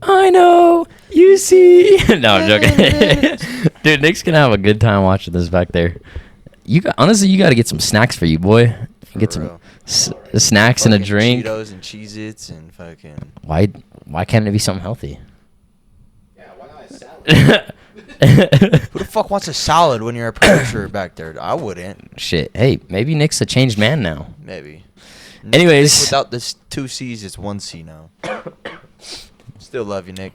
I know. You see. No, I'm joking. Dude, Nick's gonna have a good time watching this back there. Honestly, you got to get some snacks for you, boy. Get some snacks and a drink. Cheetos and Cheez-Its and fucking. Why can't it be something healthy? Yeah, why not a salad? Who the fuck wants a salad when you're a producer back there? I wouldn't. Shit. Hey, maybe Nick's a changed man now. Maybe. Anyways. Nick, without this 2 C's, it's 1 C now. Still love you, Nick.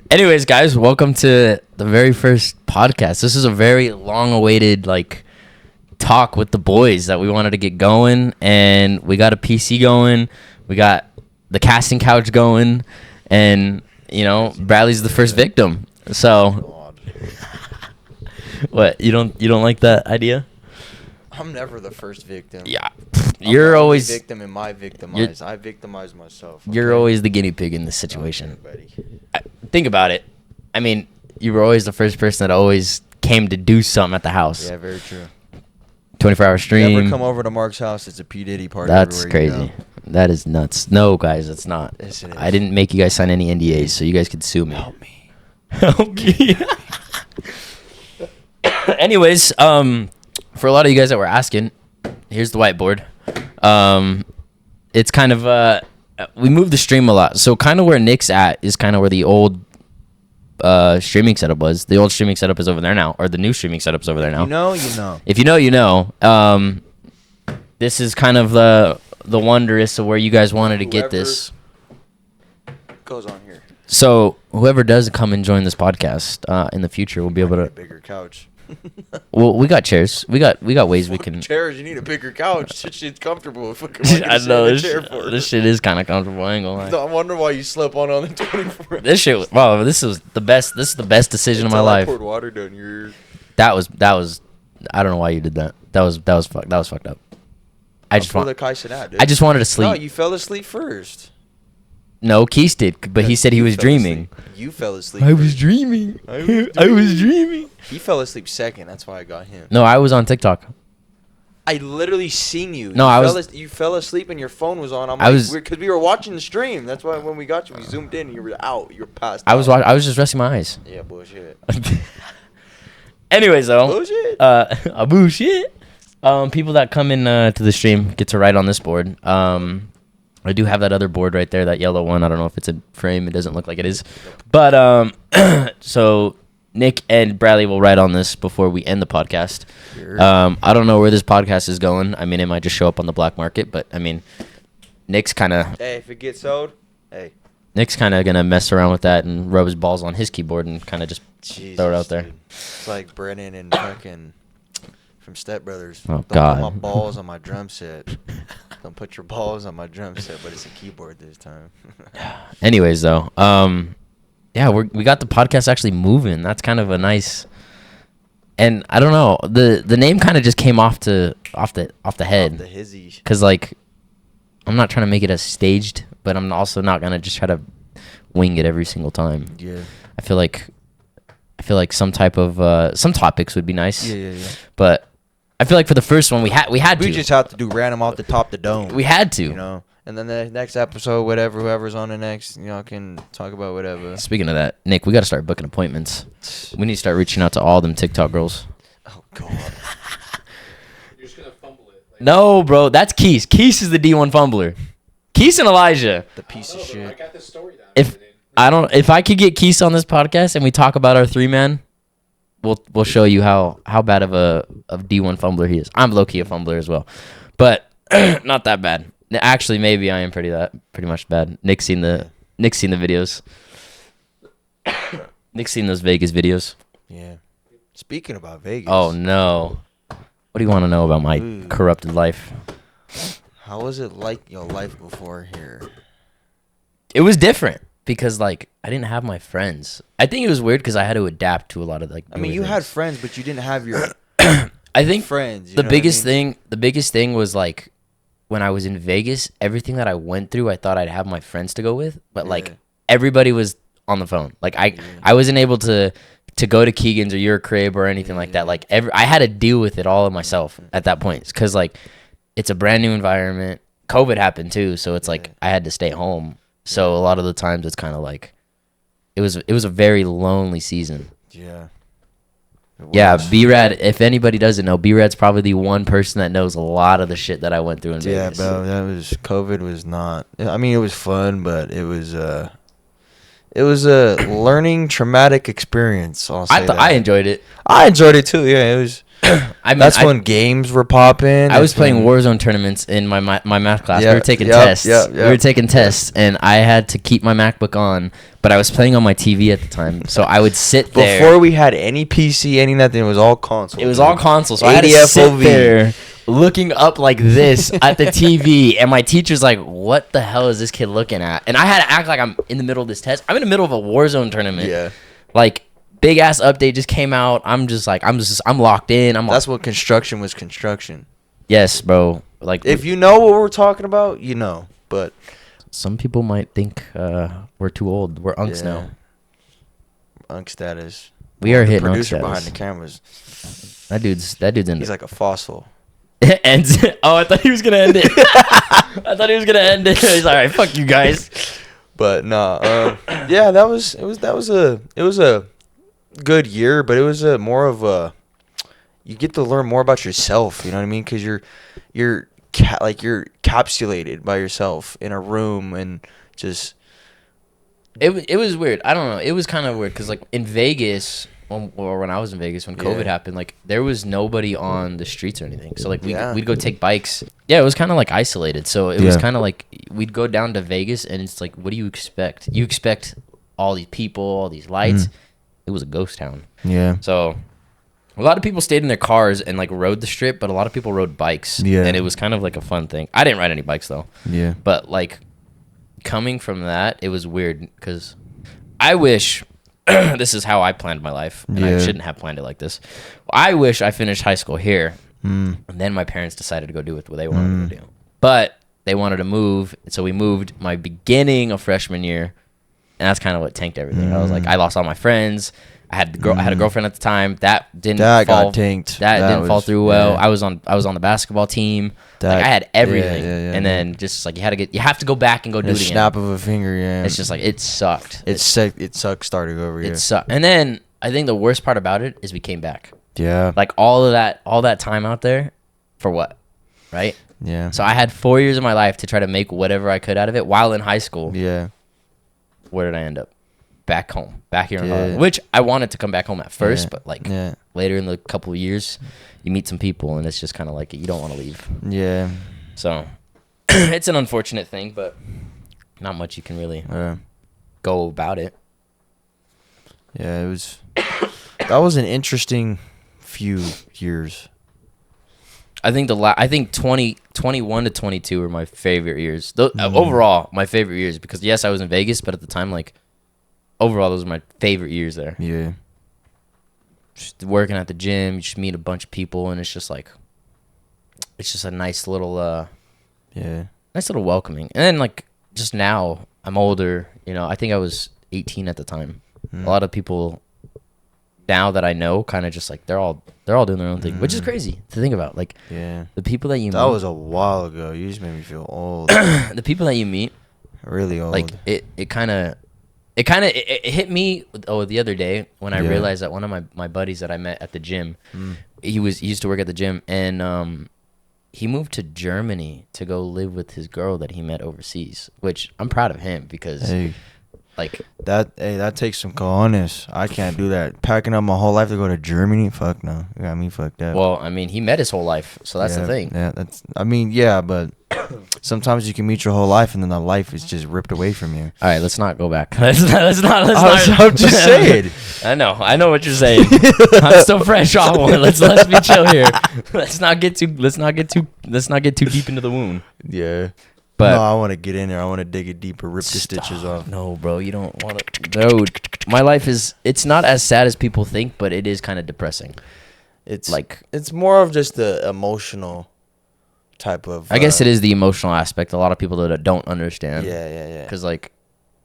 Anyways, guys, welcome to the very first podcast. This is a very long-awaited talk with the boys that we wanted to get going, and we got a PC going. We got the casting couch going, and Bradley's the first victim. So, what you don't like that idea? I'm never the first victim. Yeah, you're always the victim in my victimize. I victimize myself. Okay? You're always the guinea pig in this situation. Okay, Think about it. I mean, you were always the first person that always came to do something at the house. Yeah, very true. 24-hour stream. Never come over to Mark's house. It's a P. Diddy party. That's crazy. That is nuts. No, guys, it's not. Yes, it is. I didn't make you guys sign any NDAs, so you guys could sue me. Help me. Help me. Anyways, for a lot of you guys that were asking, here's the whiteboard. It's kind of we moved the stream a lot, so kind of where Nick's at is kind of where the old streaming setup was. The old streaming setup is over there now, or the new streaming setup's over there now. You know. If you know, you know. This is kind of the wondrous of where you guys wanted to get this. Goes on here. So whoever does come and join this podcast in the future will be able to. A bigger couch. Well, we got chairs. We got ways we can. Chairs. You need a bigger couch. This shit's comfortable. I know this shit is kind of comfortable. I ain't gonna lie. No, I wonder why you slept on the 24. This shit. Wow, this is the best. This is the best decision of my life. I poured water down your ears. That was. I don't know why you did that. That was fucked up. I just wanted to sleep. No, you fell asleep first. No, Keith did, but he said he was dreaming. You fell asleep. I was dreaming. I was dreaming. He fell asleep second. That's why I got him. No, I was on TikTok. I literally seen you. No, you fell asleep and your phone was on. Because we were watching the stream. That's why when we got you, we zoomed in and you were out. You were passed out. I was just resting my eyes. Yeah, bullshit. Anyways, though. Bullshit. Bullshit. People that come in to the stream get to write on this board. I do have that other board right there, that yellow one. I don't know if it's a frame. It doesn't look like it is. But so Nick and Bradley will write on this before we end the podcast. Sure. I don't know where this podcast is going. I mean, it might just show up on the black market, but I mean, Nick's kind of. Hey, if it gets sold, hey. Nick's kind of gonna mess around with that and rub his balls on his keyboard and kind of just throw it out there. Dude. It's like Brennan and fucking from Step Brothers. Oh, Don't God. put my balls on my drum set. Don't put your balls on my drum set, but it's a keyboard this time. Anyways, though, yeah, we got the podcast actually moving. That's kind of a nice, and I don't know, the name kind of just came off the head. Off the hizzy. Because I'm not trying to make it as staged, but I'm also not gonna just try to wing it every single time. Yeah. I feel like some type of some topics would be nice. Yeah. But I feel like for the first one we had to. We just have to do random off the top of the dome. We had to. You know. And then the next episode, whoever's on the next, can talk about whatever. Speaking of that, Nick, we got to start booking appointments. We need to start reaching out to all them TikTok girls. Oh, God. You're just going to fumble it. No, bro. That's Keese. Keese is the D1 fumbler. Keese and Elijah. The piece of shit. I got this story down. If I could get Keese on this podcast and we talk about our 3-man, we'll show you how bad of a D1 fumbler he is. I'm low-key a fumbler as well. But not that bad. Actually, maybe I am pretty much bad. Nick's seen the videos. Nick's seen those Vegas videos. Yeah. Speaking about Vegas. Oh no. What do you want to know about my corrupted life? How was it like your life before here? It was different because I didn't have my friends. I think it was weird because I had to adapt to a lot of I mean, you had friends, but you didn't have your. I think friends. The biggest thing was when I was in Vegas, everything that I went through, I thought I'd have my friends to go with, but everybody was on the phone. I wasn't able to go to Keegan's or your crib or anything like that. I had to deal with it all of myself at that point because it's a brand new environment. COVID happened too, so it's I had to stay home. So a lot of the times it's kind of like it was a very lonely season. Yeah. Yeah, B-Rad, if anybody doesn't know, B-Rad's probably the one person that knows a lot of the shit that I went through in Vegas. Yeah, bro, COVID was not, I mean, it was fun, but it was a learning traumatic experience, I'll say that. I enjoyed it. I enjoyed it too, yeah, it was. That's when games were popping. I was playing Warzone tournaments in my math class. Yeah, we were taking tests. We were taking tests, and I had to keep my MacBook on, but I was playing on my TV at the time, so I would sit there. Before we had any PC, any nothing, it was all console. It was all console, so I had to sit there looking up like this at the TV, and my teacher's like, "What the hell is this kid looking at?" And I had to act like I'm in the middle of this test. I'm in the middle of a Warzone tournament. Yeah. Like, big ass update just came out. I'm locked in. That's what construction was. Construction. Yes, bro. Like, if you know what we're talking about, you know. But some people might think we're too old. We're unks now. Unk status. We are hitting producer unk behind status. the cameras. That dude's in. He's like a fossil. Ends. Oh, I thought he was gonna end it. I thought he was gonna end it. He's like, all right, fuck you guys. But no, yeah, that was a good year, but it was more of a, you get to learn more about yourself, you know what I mean, because you're capsulated by yourself in a room, and just it was weird. I don't know, it was kind of weird because like in Vegas, when I was in Vegas when COVID happened, like there was nobody on the streets or anything, so like we'd go take bikes. Yeah, it was kind of like isolated, so it was kind of like we'd go down to Vegas, and it's like, what do you expect? You expect all these people, all these lights. It was a ghost town. Yeah. So a lot of people stayed in their cars and like rode the strip, but a lot of people rode bikes. Yeah. And it was kind of like a fun thing. I didn't ride any bikes though. Yeah. But like coming from that, it was weird because I wish this is how I planned my life, and I shouldn't have planned it like this. I wish I finished high school here, and then my parents decided to go do what they wanted to do. But they wanted to move, so we moved my beginning of freshman year. And that's kind of what tanked everything. I was like, I lost all my friends. I had a girlfriend at the time. That got tanked. That didn't fall through well. I was on the basketball team. Like, I had everything. And then just like you have to go back and go do it again. Snap of a finger, yeah. It's just like it sucked. It sucked starting over here. It sucked. And then I think the worst part about it is we came back. Yeah. Like all that time out there for what? Right? Yeah. So I had 4 years of my life to try to make whatever I could out of it while in high school. Yeah. Where did I end up? Back home, back here in Hollywood. Which I wanted to come back home at first, but like later in the couple of years, you meet some people, and it's just kind of like you don't want to leave. Yeah. So it's an unfortunate thing, but not much you can really go about it. Yeah, it was. That was an interesting few years. I think I think 21 to 22 were my favorite years. Overall, my favorite years, because yes, I was in Vegas, but at the time, like, overall, those were my favorite years there. Yeah. Just working at the gym, you just meet a bunch of people, and it's just like, it's just a nice little, nice little welcoming. And then like, just now, I'm older. You know, I think I was 18 at the time. A lot of people now that I know, kind of just like they're all doing their own thing, which is crazy to think about. Like, the people that you that was a while ago. You just made me feel old. The people that you meet, really old. like it kind of hit me the other day when I realized that one of my buddies that I met at the gym, he used to work at the gym, and he moved to Germany to go live with his girl that he met overseas, which I'm proud of him because like that takes some cojones. I can't do that. Packing up my whole life to go to Germany? Fuck no. You got me fucked up. Well, I mean, he met his whole life, so that's the thing. Yeah, but sometimes you can meet your whole life and then the life is just ripped away from you. All right, let's not go back. Let's not. I'm just saying. I know what you're saying. I'm still fresh off one. Let's be chill here. Let's not get too deep into the wound. Yeah. But no, I want to get in there. I want to dig it deeper, rip the stitches off. No, bro, you don't want to. No, my life it's not as sad as people think, but it is kind of depressing. It's more of just the emotional type of. I guess it is the emotional aspect. A lot of people that don't understand. Yeah. Because like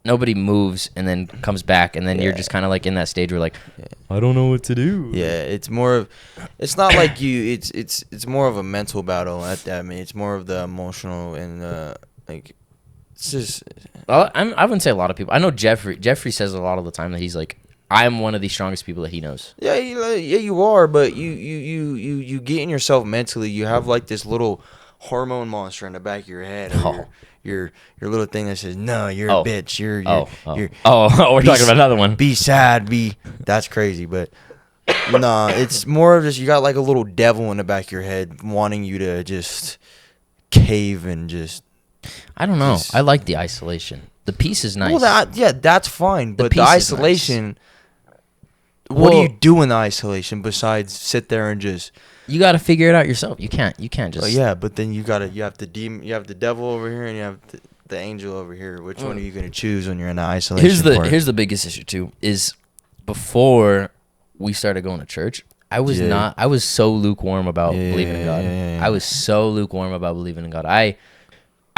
nobody moves and then comes back, and then you're just kind of like in that stage where like I don't know what to do. Yeah, it's more of. It's not like you. It's more of a mental battle. I mean, it's more of the emotional and like It's just I wouldn't say a lot of people. I know Jeffrey says a lot of the time that he's like, I'm one of the strongest people that he knows. yeah, you are, but you getting yourself mentally. You have like this little hormone monster in the back of your head. Or your little thing that says, "No, you're a bitch. You're we're talking about another one. Be sad. That's crazy, but nah, it's more of just you got like a little devil in the back of your head wanting you to just cave and just. I don't know. I like the isolation. The peace is nice. Well, that's fine, but the peace is isolation. What do you do in the isolation besides sit there and just? You got to figure it out yourself. You can't just. Oh yeah, but then you have the demon, you have the devil over here, and you have the angel over here. Which one are you gonna choose when you're in the isolation? Here's the biggest issue too. Is before we started going to church, I was so lukewarm about believing in God. I was so lukewarm about believing in God. I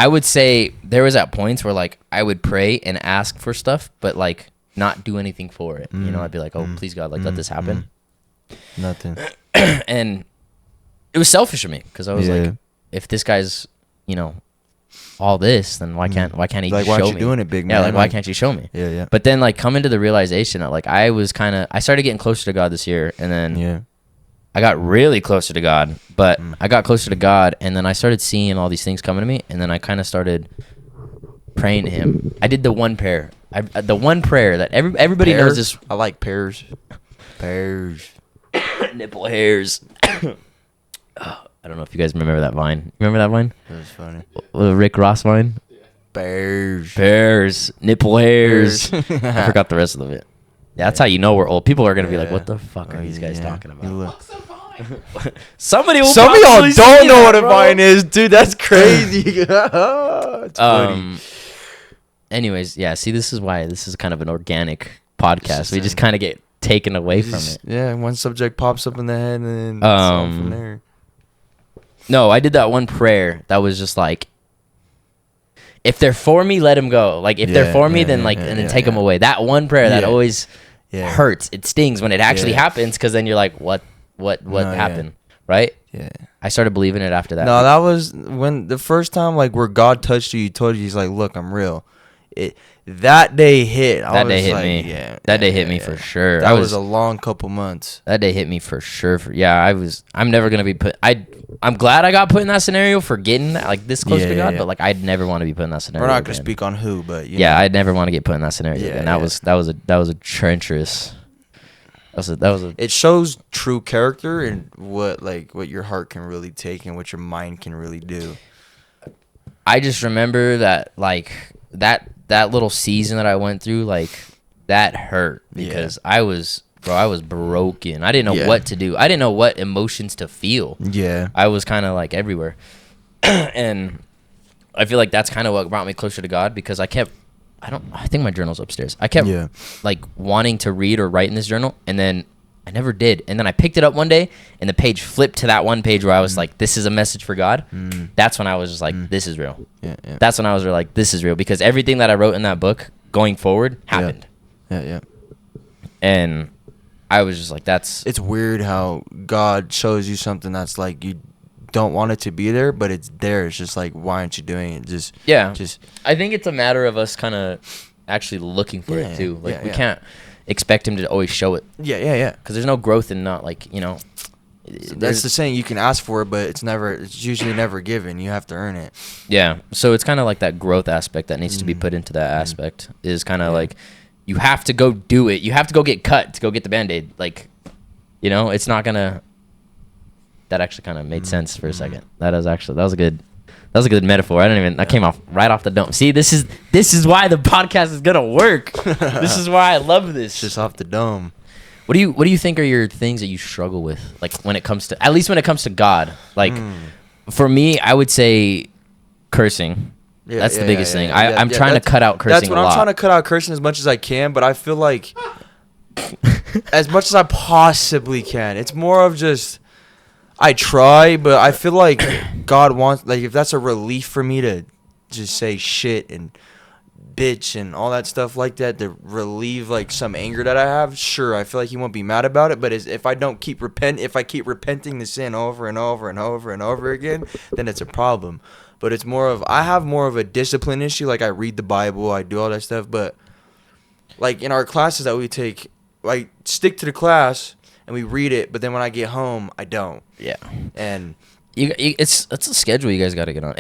would say there was at points where like I would pray and ask for stuff, but like not do anything for it. You know, I'd be like, oh please God, like let this happen. Nothing. And it was selfish of me because I was like, if this guy's, all this, then why can't he like, just show me? why aren't you doing it, big man? Yeah, like why can't you show me? Yeah. But then like coming to the realization that like I started getting closer to God this year, and then I got really closer to God. But I got closer to God, and then I started seeing all these things coming to me, and then I kind of started praying to Him. I did the one prayer. The one prayer that everybody knows this. I like pears. Pears. Nipple hairs. I don't know if you guys remember that Vine. Remember that Vine? That was funny. The Rick Ross Vine? Pears. Nipple hairs. I forgot the rest of it. Yeah, that's how you know we're old. People are going to be like, what the fuck are these guys talking about? Somebody will Some of y'all probably don't see know that, what a bro. Vine is, dude. That's crazy. It's funny. Anyways, yeah, see, this is kind of an organic podcast. We just kind of get taken away from it. Yeah, one subject pops up in the head, and then it's on from there. No, I did that one prayer that was just like, if they're for me, let them go. Like, if they're for me, then and then take them away. That one prayer that always hurts. It stings when it actually happens, because then you're like, what happened, right? Yeah. I started believing it after that. No, that was when the first time, like, where God touched you, he told you, he's like, look, I'm real. That day hit. That day hit me. Yeah. That day hit me for sure. That was a long couple months. That day hit me for sure. I'm never gonna be put. I'm glad I got put in that scenario for getting that, like, this close to God. But like, I'd never want to be put in that scenario. We're not gonna again. speak on who, but I'd never want to get put in that scenario. Yeah, and that was a treacherous. That was a. It shows true character and what your heart can really take and what your mind can really do. I just remember that, like, that little season that I went through, like, that hurt because I was broken. I didn't know what to do. I didn't know what emotions to feel. Yeah. I was kind of like everywhere. And I feel like that's kind of what brought me closer to God, because I think my journal's upstairs. I kept like wanting to read or write in this journal, and then I never did. And then I picked it up one day, and the page flipped to that one page where I was like, this is a message for God. That's when I was just like, this is real. Yeah. That's when I was like, this is real, because everything that I wrote in that book going forward happened. Yeah. And I was just like, it's weird how God shows you something that's like you don't want it to be there, but it's there. It's just like, why aren't you doing it? Just I think it's a matter of us kind of actually looking for it too. Like, we can't expect him to always show it. Yeah. Because there's no growth in not, like, that's the saying. You can ask for it, but it's usually never given. You have to earn it. Yeah. So it's kind of like that growth aspect that needs to be put into that aspect is kind of like, you have to go do it. You have to go get cut to go get the Band-Aid. Like, it's not gonna. That actually kind of made sense for a second. That was a good metaphor. That came off right off the dome. See, this is why the podcast is gonna work. This is why I love this. Just off the dome. What do you think are your things that you struggle with? Like, when it comes to God. Like, for me, I would say cursing. That's the biggest thing. I'm trying to cut out cursing. That's what I'm trying to cut out cursing as much as I can, but I feel like as much as I possibly can. It's more of just I try, but I feel like God wants, like, if that's a relief for me to just say shit and bitch and all that stuff like that to relieve, like, some anger that I have, sure, I feel like he won't be mad about it. But if I keep repenting the sin over and over and over and over again, then it's a problem. but it's more of I have more of a discipline issue. Like I read the Bible, I do all that stuff, but like in our classes that we take, I stick to the class and we read it, but then when I get home, I don't. Yeah. And It's a schedule you guys got to get on.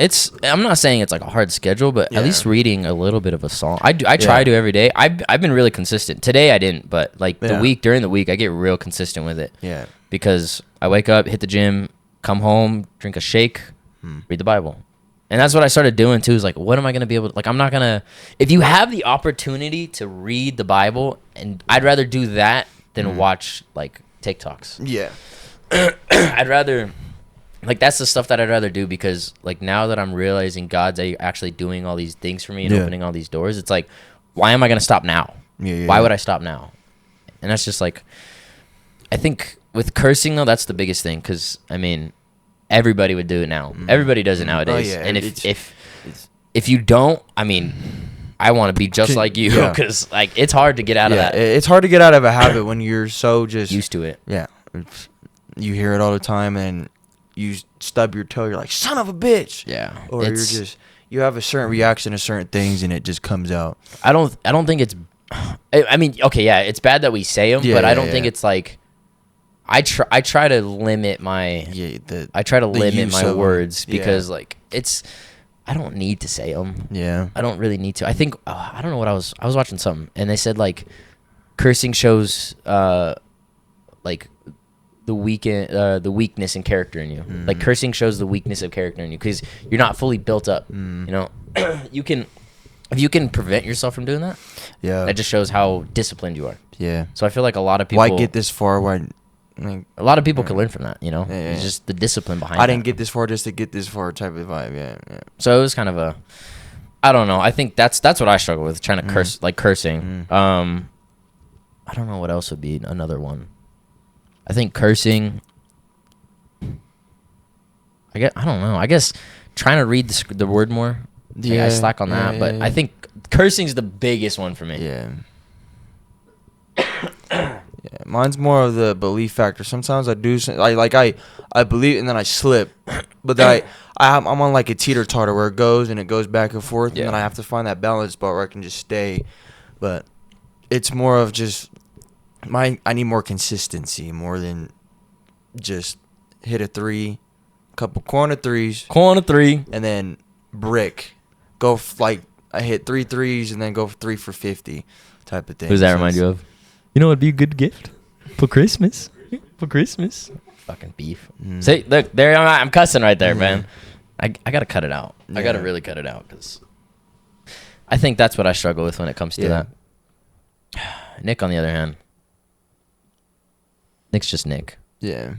I'm not saying it's like a hard schedule, but Yeah. at least reading a little bit of a psalm. I try to every day. I've been really consistent. Today I didn't, but like during the week I get real consistent with it. yeah, Because I wake up, hit the gym, come home, drink a shake, read the Bible. And that's what I started doing too, is like, what am I going to be able to, like, I'm not going to, if you have the opportunity to read the Bible, and I'd rather do that than watch like TikToks. yeah, I'd rather, like, that's the stuff that I'd rather do, because like now that I'm realizing God's actually doing all these things for me and opening all these doors, it's like, why am I going to stop now? Why would I stop now? And that's just like, I think with cursing though, that's the biggest thing, because I mean, everybody would do it now. Everybody does it nowadays. yeah, And if you don't, I mean, I want to be just like you, because like it's hard to get out of that. It's hard to get out of a habit when you're so just Used to it. Yeah, you hear it all the time, and you stub your toe. You're like, son of a bitch. Yeah. Or you have a certain reaction to certain things, and it just comes out. I don't think it's. I mean, okay, yeah, it's bad that we say them, but I don't think it's like. I try to limit my my words, because like it's, I don't need to say them. Yeah. I don't really need to. I think I don't know what I was watching something, and they said like cursing shows like the weakness in character in you. Like cursing shows the weakness of character in you, because you're not fully built up. You know, if you can prevent yourself from doing that, that just shows how disciplined you are. Yeah. So I feel like a lot of people. Why get this far? A lot of people can learn from that, you know. Yeah. It's just the discipline behind. I didn't get this far just to get this far type of vibe. Yeah. So it was kind of a, I don't know. I think that's what I struggle with, trying to curse, like cursing. I don't know what else would be another one. I think cursing. I don't know. I guess trying to read the word more. Yeah, I slack on that, but I think cursing's the biggest one for me. Yeah. Yeah, mine's more of the belief factor. Sometimes I do, I believe and then I slip, but then I'm on like a teeter-totter where it goes back and forth, and then I have to find that balance spot where I can just stay. But it's more of just I need more consistency more than just hit a three, couple corner threes, and then brick. I hit 3 threes and then go 3 for 50 type of thing. Who does that remind you of? You know what'd be a good gift for Christmas? Fucking beef. See, look, there I'm cussing right there, man. I gotta cut it out. I gotta really cut it out, because I think that's what I struggle with when it comes to that. Nick, on the other hand, Nick's just Nick. Yeah.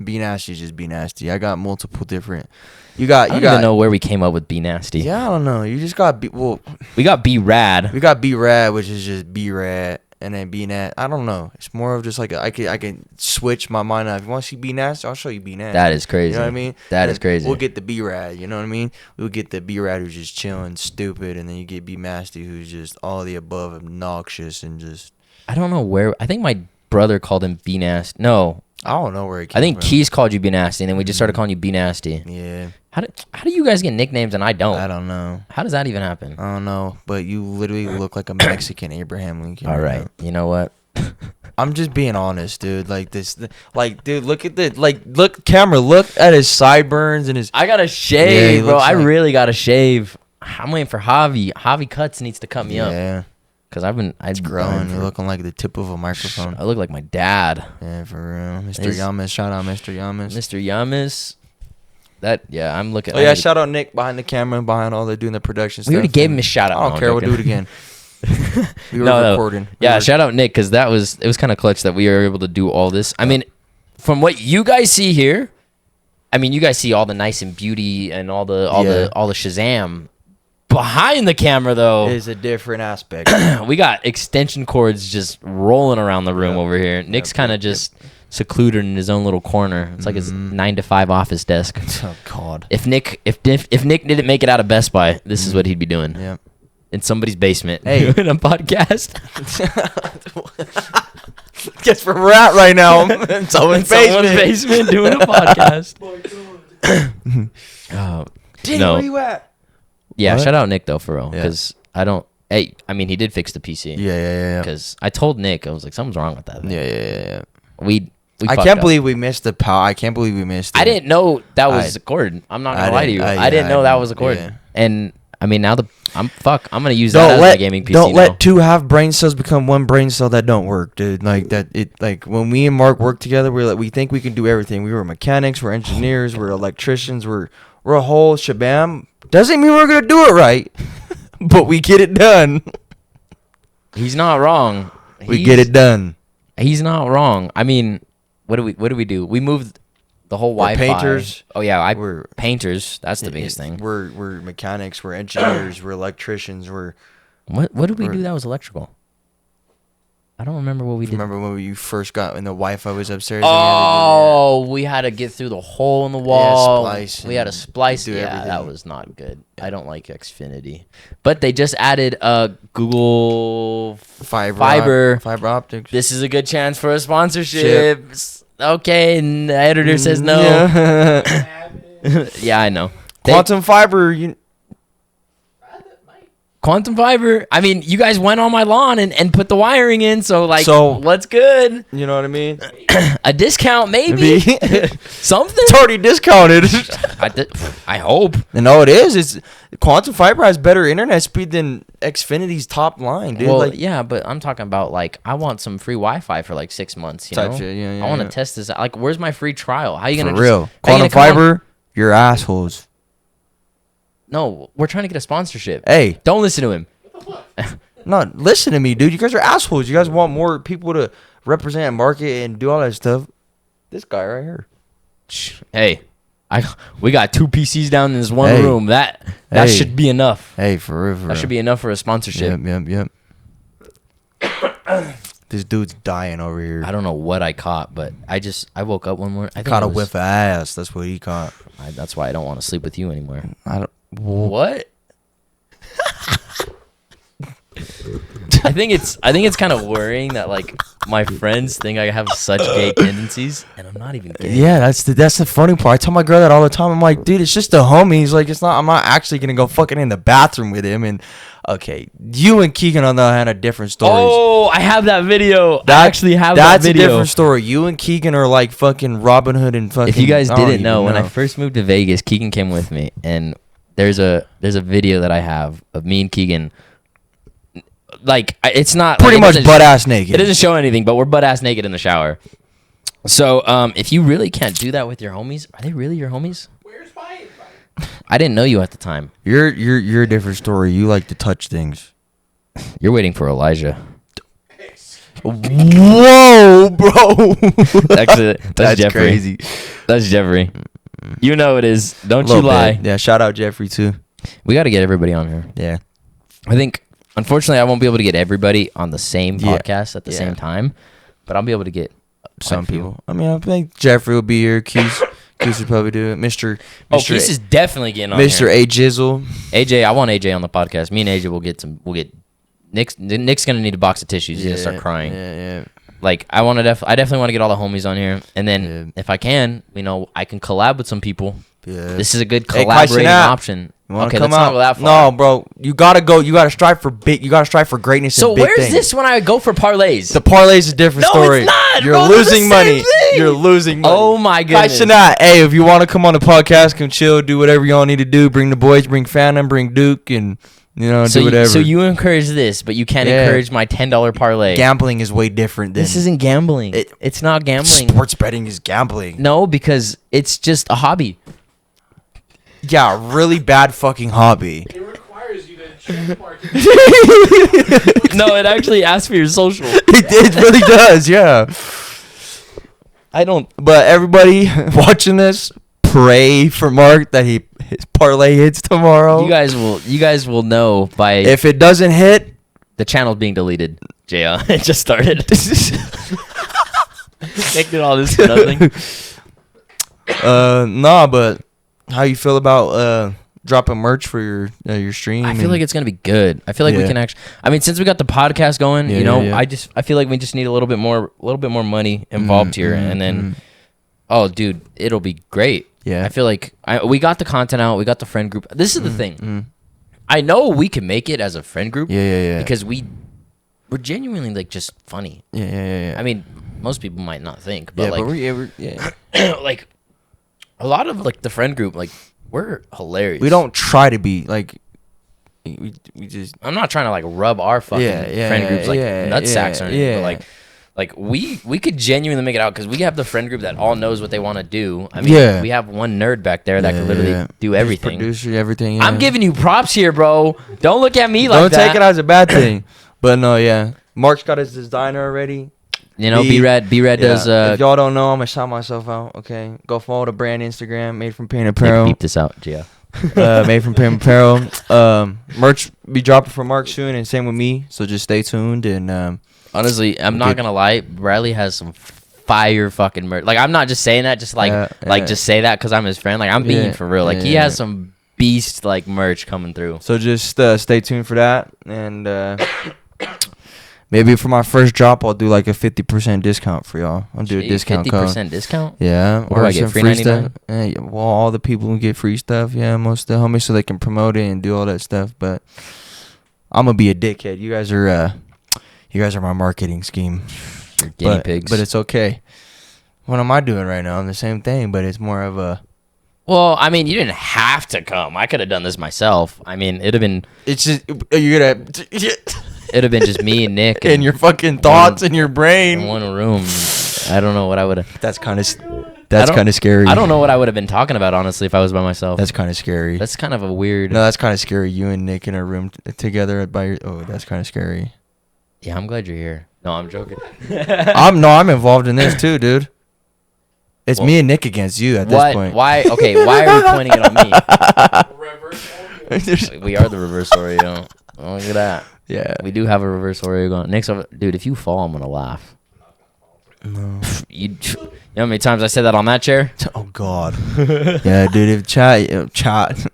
Be nasty, just be nasty. I got multiple different. I don't even know where we came up with be nasty. Yeah, I don't know. You just got we got be rad. We got be rad, which is just be rad, and then be nat. I don't know. It's more of just like I can switch my mind up. If you want to see be nasty, I'll show you be nasty. That is crazy. You know what I mean? That is crazy. We'll get the be rad. You know what I mean? We'll get the be rad who's just chilling, stupid, and then you get be nasty who's just all the above, obnoxious, and just. I don't know where. I think my brother called him be nasty. No. I don't know where it came I think from. Keys called you be nasty, and then we just started calling you be nasty. Yeah. How do you guys get nicknames and I don't? I don't know. How does that even happen? I don't know, but you literally look like a Mexican Abraham Lincoln. All right. You know what? I'm just being honest, dude. Like this, dude, look at camera, look at his sideburns and his. I gotta shave, bro. I like, really gotta shave. I'm waiting for Javi. Javi Cuts needs to cut me up. Yeah. Cause I've growing. You're looking like the tip of a microphone. I look like my dad. Yeah, for real. Mr. Yamas. Shout out Mr. Yamas. Mr. Yamas. I'm looking. Oh yeah, shout out Nick behind the camera and behind all the doing the production stuff. We already gave him a shout out. I don't care. We'll do it again. We were recording. Shout out Nick, because it was kind of clutch that we were able to do all this. I mean, from what you guys see here, I mean, you guys see all the nice and beauty and all the Shazam. Behind the camera, though, is a different aspect. We got extension cords just rolling around the room over here. Nick's kind of just secluded in his own little corner. It's like his 9-to-5 office desk. Oh God! If Nick didn't make it out of Best Buy, this is what he'd be doing. Yeah. In somebody's basement, doing a podcast. Guess where we're at right now. In someone's basement doing a podcast. Danny, No. where you at? Yeah, What? shout out Nick though for real, Yeah. because I don't. Hey, I mean, he did fix the PC. Yeah. Because I told Nick, I was like, something's wrong with that thing. Yeah. We I fucked can't up. believe we missed the power. I can't believe we missed it. I didn't know that was I- a cord. I'm not I gonna lie to you. didn't- I didn't know that was a yeah. cord. And I mean, now I'm gonna use that Don't as my let gaming PC don't now. let two half brain cells become one brain cell that don't work, dude. Like that. It like when me and Mark work together, we think we can do everything. We were mechanics, we're engineers, we're electricians, we're a whole shabam. Doesn't mean we're gonna do it right, but we get it done. He's not wrong. We get it done. He's not wrong. I mean, what do we do? We moved the whole We're Wi-Fi. painters. Oh yeah, We're painters. That's the biggest thing. We're mechanics, we're engineers, we're electricians, we're. What did we we're- do that was electrical? I don't remember what we did. Remember when you first got when the Wi-Fi was upstairs? Oh, we had to get through the hole in the wall. splice We had to and splice. do Yeah, that everything. was not good. I don't like Xfinity, but they just added Google Fiber. Fiber optics. This is a good chance for a sponsorship. Okay, and the editor says no. Yeah. Yeah, I know. Quantum fiber. Quantum fiber. I mean, you guys went on my lawn and put the wiring in, so what's good? You know what I mean? A discount, maybe. Something. It's already discounted. I hope. No, it is. It's quantum fiber has better internet speed than Xfinity's top line, dude. Well, like, yeah, but I'm talking about I want some free Wi-Fi for 6 months. You Type know, shit, yeah, I want to yeah. test this out. Like, where's my free trial? How you for gonna real. How you Quantum gonna come on- fiber, you're assholes. No, we're trying to get a sponsorship. Hey, Don't listen to him. no, listen to me, dude. You guys are assholes. You guys want more people to represent and market and do all that stuff. This guy right here. Hey, we got 2 PCs down in this one Hey. room. That Hey. should be enough. Hey, for real. That should be enough for a sponsorship. Yep. This dude's dying over here. I don't know what I caught, but I woke up one morning. I think Caught it a was- whiff of ass. That's what he caught. That's why I don't want to sleep with you anymore. I don't. What? I think it's kind of worrying that my friends think I have such gay tendencies, and I'm not even gay. Yeah, that's the funny part. I tell my girl that all the time. I'm like, dude, it's just a homie. He's like, it's not. I'm not actually gonna go fucking in the bathroom with him. And okay, you and Keegan on the other hand are different stories. Oh, I have that video. I actually have that That's a video. different story. You and Keegan are like fucking Robin Hood and fucking. If you guys I don't didn't even know, when I first moved to Vegas, Keegan came with me, and there's a video that I have of me and Keegan. It's not pretty it much doesn't butt sh- ass naked. It doesn't show anything, but we're butt ass naked in the shower. So, if you really can't do that with your homies, are they really your homies? Where's my invite? I didn't know you at the time. You're a different story. You like to touch things. You're waiting for Elijah. Whoa, bro. Actually, that's Jeffrey. crazy. That's Jeffrey. You know it is. Don't you Little lie. bit. Yeah, shout out Jeffrey too. We got to get everybody on here. Yeah. I think, unfortunately, I won't be able to get everybody on the same Yeah. podcast at the Yeah. same time, but I'll be able to get quite Some a few. people. I mean, I think Jeffrey will be here. Keith would probably do it. Mr. Oh, Keith is definitely getting on Mr. here. A Jizzle. AJ, I want AJ on the podcast. Me and AJ will get Nick's gonna need a box of tissues. He's gonna start crying. Yeah. I want to I definitely want to get all the homies on here, and then Yeah. if I can, I can collab with some people. Yeah. This is a good Hey, collaborating Kaishanat, option. You wanna Okay, come let's out? not go that far. No, bro. You gotta go. You gotta strive for big. You gotta strive for greatness. So and big where's things. this when I go for parlays? The parlay is a different No, story. it's not, You're bro. They're the losing same money. thing. You're losing money. Oh my goodness. Kaishanat, hey, if you want to come on the podcast, come chill, do whatever y'all need to do. Bring the boys, bring Phantom, bring Duke, and do whatever. So you encourage this, but you can't Yeah. encourage my $10 parlay. Gambling is way different than This isn't gambling. It's not gambling. sports betting is gambling. No, because it's just a hobby. Yeah, really bad fucking hobby. It requires you to check market. No, it actually asks for your social. It really does, yeah. I don't. But everybody watching this, pray for Mark that his parlay hits tomorrow. You guys will know by If it doesn't hit, the channel's being deleted. JL, it just started. Nick did all this for nothing. nah, but how you feel about dropping merch for your stream? I feel like it's gonna be good. I feel like we Yeah. can actually. I mean, since we got the podcast going, Yeah, you know, yeah. I feel like we just need a little bit more money involved here, and then, oh, dude, it'll be great. Yeah. I feel like we got the content out. We got the friend group. This is the thing. Mm. I know we can make it as a friend group. Yeah. Because we're genuinely like just funny. Yeah. I mean, most people might not think, but Yeah, like, but we're like a lot of like the friend group, like we're hilarious. we don't try to be like. We just. I'm not trying to like rub our fucking friend groups like nutsacks or anything, but like we could genuinely make it out because we have the friend group that all knows what they want to do. I mean, we have one nerd back there that can literally do everything. Producer, everything. Yeah. I'm giving you props here, bro. Don't look at me like Don't that. take it as a bad thing. But no, yeah. Mark's got his designer already. You know, B-Rad does. If y'all don't know, I'm gonna shout myself out. Okay, go follow the brand Instagram, Made from Pain Nick, Apparel. beep this out, Gia. Made from Pain Apparel. Merch be dropping for Mark soon, and same with me. So just stay tuned. And honestly, I'm not gonna lie. Bradley has some fire fucking merch. Like I'm not just saying that, just just say that because I'm his friend. Like I'm being for real. Like he has some beast like merch coming through. So just stay tuned for that, and maybe for my first drop, I'll do like a 50% discount for y'all. I'll do a discount code. 50% discount? Yeah. What do I get? Free 99? Stuff. Well, all the people who get free stuff. Yeah, most of the homies, so they can promote it and do all that stuff. But I'm gonna be a dickhead. You guys are my marketing scheme. You're guinea pigs. But it's okay. What am I doing right now? I'm the same thing, but it's more of a. Well, I mean, you didn't have to come. I could have done this myself. I mean, it'd have been. It's just you're gonna. It'd have been just me and Nick and your fucking thoughts in your brain. In one room. I don't know what I would have. That's kind of scary. I don't know what I would have been talking about, honestly, if I was by myself. That's kind of scary. That's kind of a weird. No, that's kind of scary. You and Nick in a room together that's kind of scary. Yeah, I'm glad you're here. No, I'm joking. I'm involved in this too, dude. It's me and Nick against you at this point. Why? Okay, why are we pointing it on me? Reverse Oreo. We are the reverse Oreo. Oh, look at that. Yeah. We do have a reverse Oreo going. Nick's over. Dude, if you fall, I'm going to laugh. No. You know how many times I said that on that chair? Oh, God. Yeah, dude. If chat. No, chat.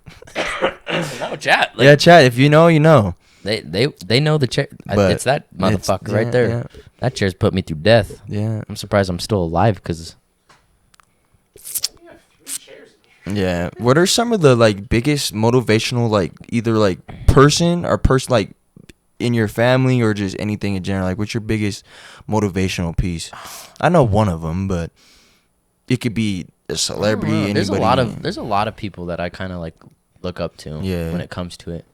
Like, Yeah, chat. If you know, you know. They know the chair. But it's that motherfucker right there. Yeah. That chair's put me through death. Yeah. I'm surprised I'm still alive because... We have 3 chairs in here. Yeah. What are some of the, like, biggest motivational, like, either, like, person, like, in your family or just anything in general? Like, what's your biggest motivational piece? I know one of them, but it could be a celebrity. There's a lot of people that I kind of, like, look up to when it comes to it.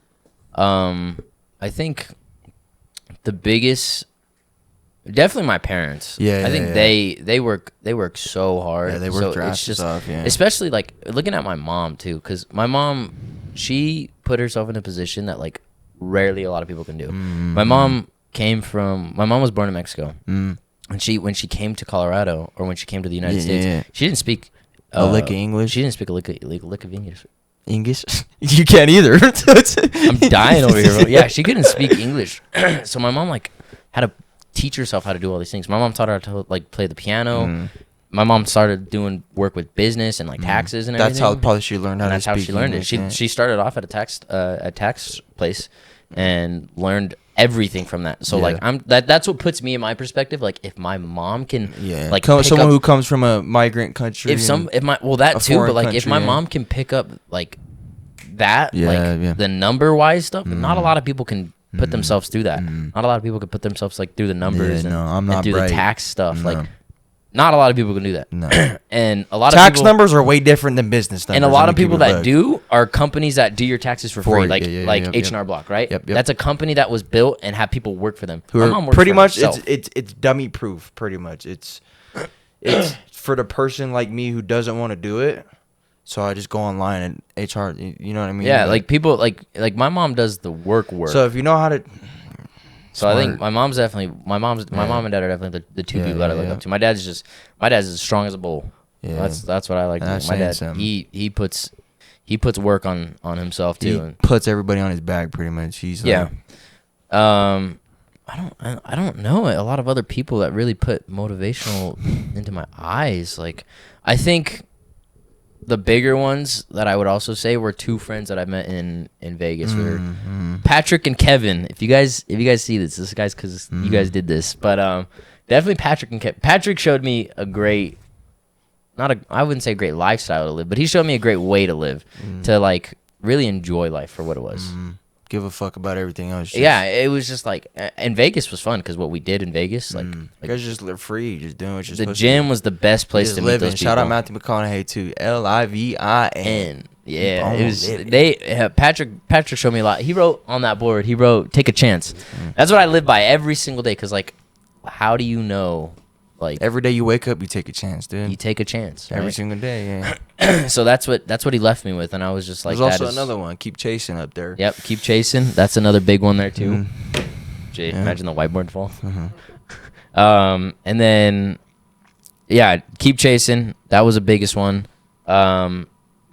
I think the biggest, definitely my parents. Yeah, I think they work so hard. Yeah, they work their it's asses off. Yeah, especially like looking at my mom too, because my mom, she put herself in a position that like rarely a lot of people can do. Mm. My mom was born in Mexico, Mm. and when she came to Colorado or when she came to the United States, yeah. she didn't speak A lick of English. She didn't speak a lick of English. English? You can't either. I'm dying over here, bro. Yeah, she couldn't speak English. So my mom like had to teach herself how to do all these things. My mom taught her how to like play the piano. Mm. My mom started doing work with business and like taxes and everything. That's how probably she learned how to That's how speak she learned English, it. She started off at a tax place and learned everything from that. So like that's what puts me in my perspective. Like if my mom can like someone who comes from a migrant country, but like if my mom can pick up like that, the number wise stuff, not a lot of people can put themselves through that. Not a lot of people can put themselves like through the numbers and do the tax stuff. Like not a lot of people can do that. No. And a lot of tax numbers are way different than business numbers. And a lot of people that do are companies that do your taxes for free, like H&R Block, right? Yep. That's a company that was built and have people work for them. Who are pretty much it's dummy proof. Pretty much it's for the person like me who doesn't want to do it. So I just go online and HR. You know what I mean? Yeah, like people like my mom does the work. So if you know how to. So I think my mom and dad are definitely the two people that I look up to. My dad's as strong as a bull. Yeah, that's what I like. My dad, he puts work on himself too. He and puts everybody on his back pretty much. He's I don't know a lot of other people that really put motivational into my eyes. Like I think the bigger ones that I would also say were 2 friends that I met in Vegas. Were Patrick and Kevin. If you guys see this guy's because you guys did this, but definitely Patrick and Kevin. Patrick showed me a great I wouldn't say a great lifestyle to live, but he showed me a great way to live, to like really enjoy life for what it was. Give a fuck about everything else. Yeah, it was just like, and Vegas was fun because what we did in Vegas, like you guys just live free, just doing what you're the supposed gym to do. was the best place to meet those people. Shout out Matthew McConaughey too. Livin. Yeah, it was. Patrick showed me a lot. He wrote on that board. He wrote, "Take a chance." That's what I live by every single day. Cause like, how do you know? Like Every day you wake up, you take a chance, dude. you take a chance Every right? single day, yeah. So that's what he left me with, and I was just like, There's that also is- another one. Keep chasing up there. Yep, keep chasing. That's another big one there too. Jay, Yeah. imagine the whiteboard fall. And then, yeah, keep chasing. That was the biggest one. You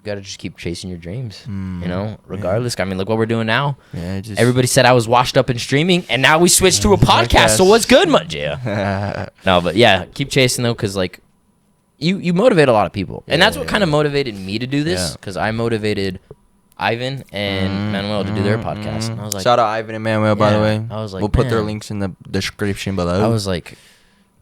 gotta just keep chasing your dreams. You know, regardless. I mean, look what we're doing now. Yeah, just Everybody said I was washed up in streaming, and now we switched to a podcast. So what's good, yeah. No, but yeah, keep chasing though, because like you motivate a lot of people, and that's what kind of motivated me to do this, because I motivated Ivan and Manuel to do their podcast, and I was like, shout out Ivan and Manuel, by the Yeah, way. I was like, we'll put their man. links in the description below. I was like,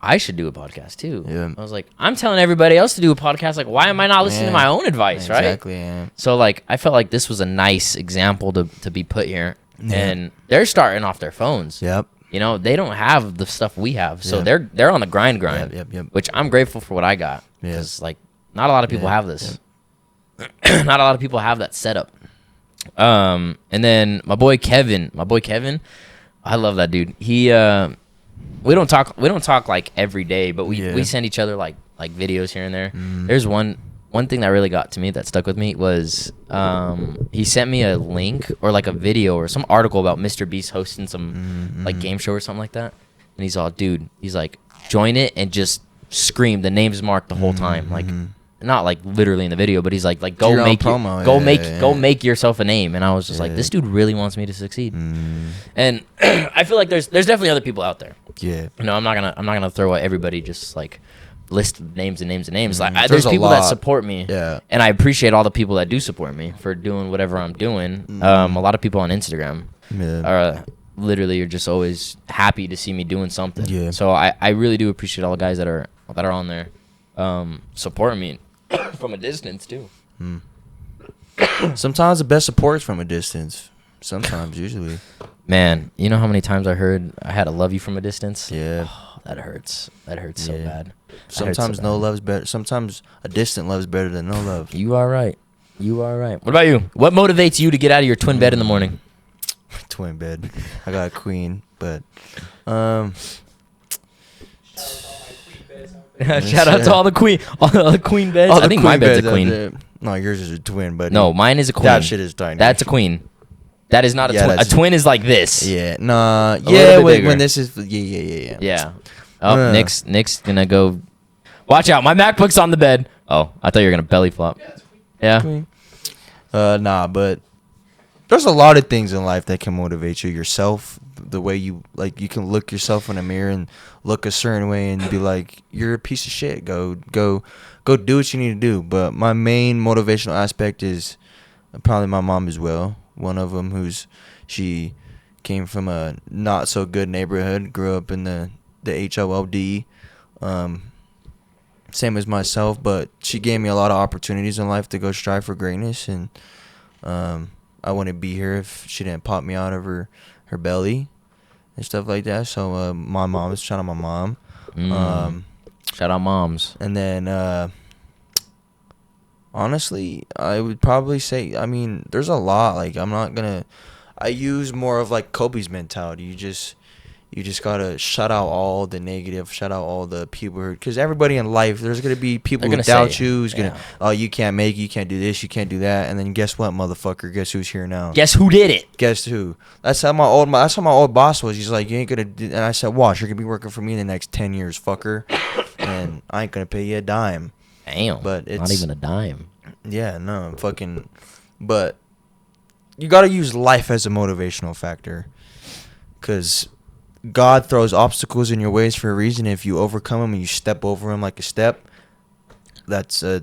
I should do a podcast too. Yeah. I was like, I'm telling everybody else to do a podcast. Like, why am I not listening to Yeah. my own advice, right? Exactly. Yeah. So like, I felt like this was a nice example to be put here, Yeah. and they're starting off their phones. Yep. You know, they don't have the stuff we have, so Yeah. they're on the grind, Yep. which I'm grateful for what I got, Yeah. because like, not a lot of people have this. Not a lot of people have that setup. And then my boy Kevin, I love that dude. He we don't talk like every day, but we send each other like videos here and there. There's one thing that really got to me, that stuck with me, was he sent me a link or like a video or some article about Mr. Beast hosting some like game show or something like that, and he's all, dude, he's like, join it and just scream the names marked the whole time, like not like literally in the video, but he's like go Your own make promo. go make yourself a name. And I was just like, this dude really wants me to succeed. And I feel like there's definitely other people out there. Yeah. You know, I'm not gonna throw at everybody just like list names and names and names. Like There's there's a people that lot. support me. Yeah. And I appreciate all the people that do support me for doing whatever I'm doing. A lot of people on Instagram Yeah. are literally are just always happy to see me doing something. Yeah. So I really do appreciate all the guys that are on there supporting me from a distance too. Sometimes the best support is from a distance. Sometimes, usually. Man, you know how many times I heard I had to love you from a distance? Yeah. Oh, that hurts. That hurts so Yeah. bad. That hurts Sometimes so no bad. love's better. Sometimes a distant love's better than no love. You are right. You are right. What about you? What motivates you to get out of your twin bed in the morning? Twin bed. I got a queen, but Shout out to all the queen beds. oh, I think my bed's a out queen. there. No, yours is a twin, but No, mine is a queen. that shit is tiny. That's a queen. That is not a Yeah, twin. A that's- twin is like this. yeah. Nah. little Yeah. bit When bigger. this is yeah. Yeah. Oh, Uh. Nick's gonna go. Watch out! My MacBook's on the bed. Oh, I thought you were gonna belly flop. Yeah. Queen. Nah, but there's a lot of things in life that can motivate you. Yourself, the way you you can look yourself in the mirror and look a certain way and be like, you're a piece of shit. Go do what you need to do. But my main motivational aspect is probably my mom as well. One of them she came from a not so good neighborhood, grew up in the HOLD. Same as myself, but she gave me a lot of opportunities in life to go strive for greatness, and I wouldn't be here if she didn't pop me out of her belly and stuff like that. So my mom, shout out my mom. Shout out moms. And then honestly, I would probably say, I mean, there's a lot. Like, I use more of like Kobe's mentality. You just gotta shut out all the negative, shut out all the people, because everybody in life, there's gonna be people who doubt you, who's gonna, oh, you can't make it, you can't do this, you can't do that, and then guess what, motherfucker? Guess who's here now? Guess who did it? Guess who? That's how my old boss was. He's like, you ain't gonna do, and I said, watch, you're gonna be working for me in the next 10 years, fucker, and I ain't gonna pay you a dime. Damn. But it's not even a dime. Yeah, no, fucking, but you gotta use life as a motivational factor, because God throws obstacles in your ways for a reason. If you overcome them and you step over them like a step, that's a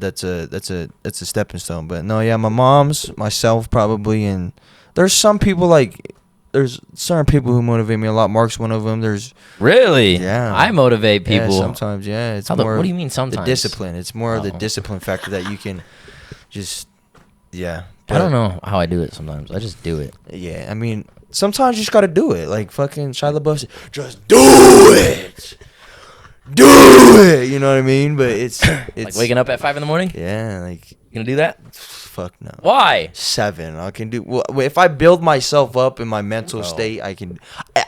stepping stone. But no, yeah, my mom's, myself probably, and there's some people like there's certain people who motivate me a lot. Mark's one of them. There's Really? Yeah. I motivate people. Yeah, sometimes, yeah. It's more. What do you mean sometimes? The discipline. It's more of the Oh. discipline factor that you can just, yeah. I don't know how I do it sometimes. I just do it. Yeah, I mean, sometimes you just gotta do it. Like fucking Shia LaBeouf said, just do it. Do it. You know what I mean? But it's Like waking up at 5 in the morning? Yeah, like You gonna do that? fuck no. Why? 7. I can do. Well, if I build myself up in my mental state, I can.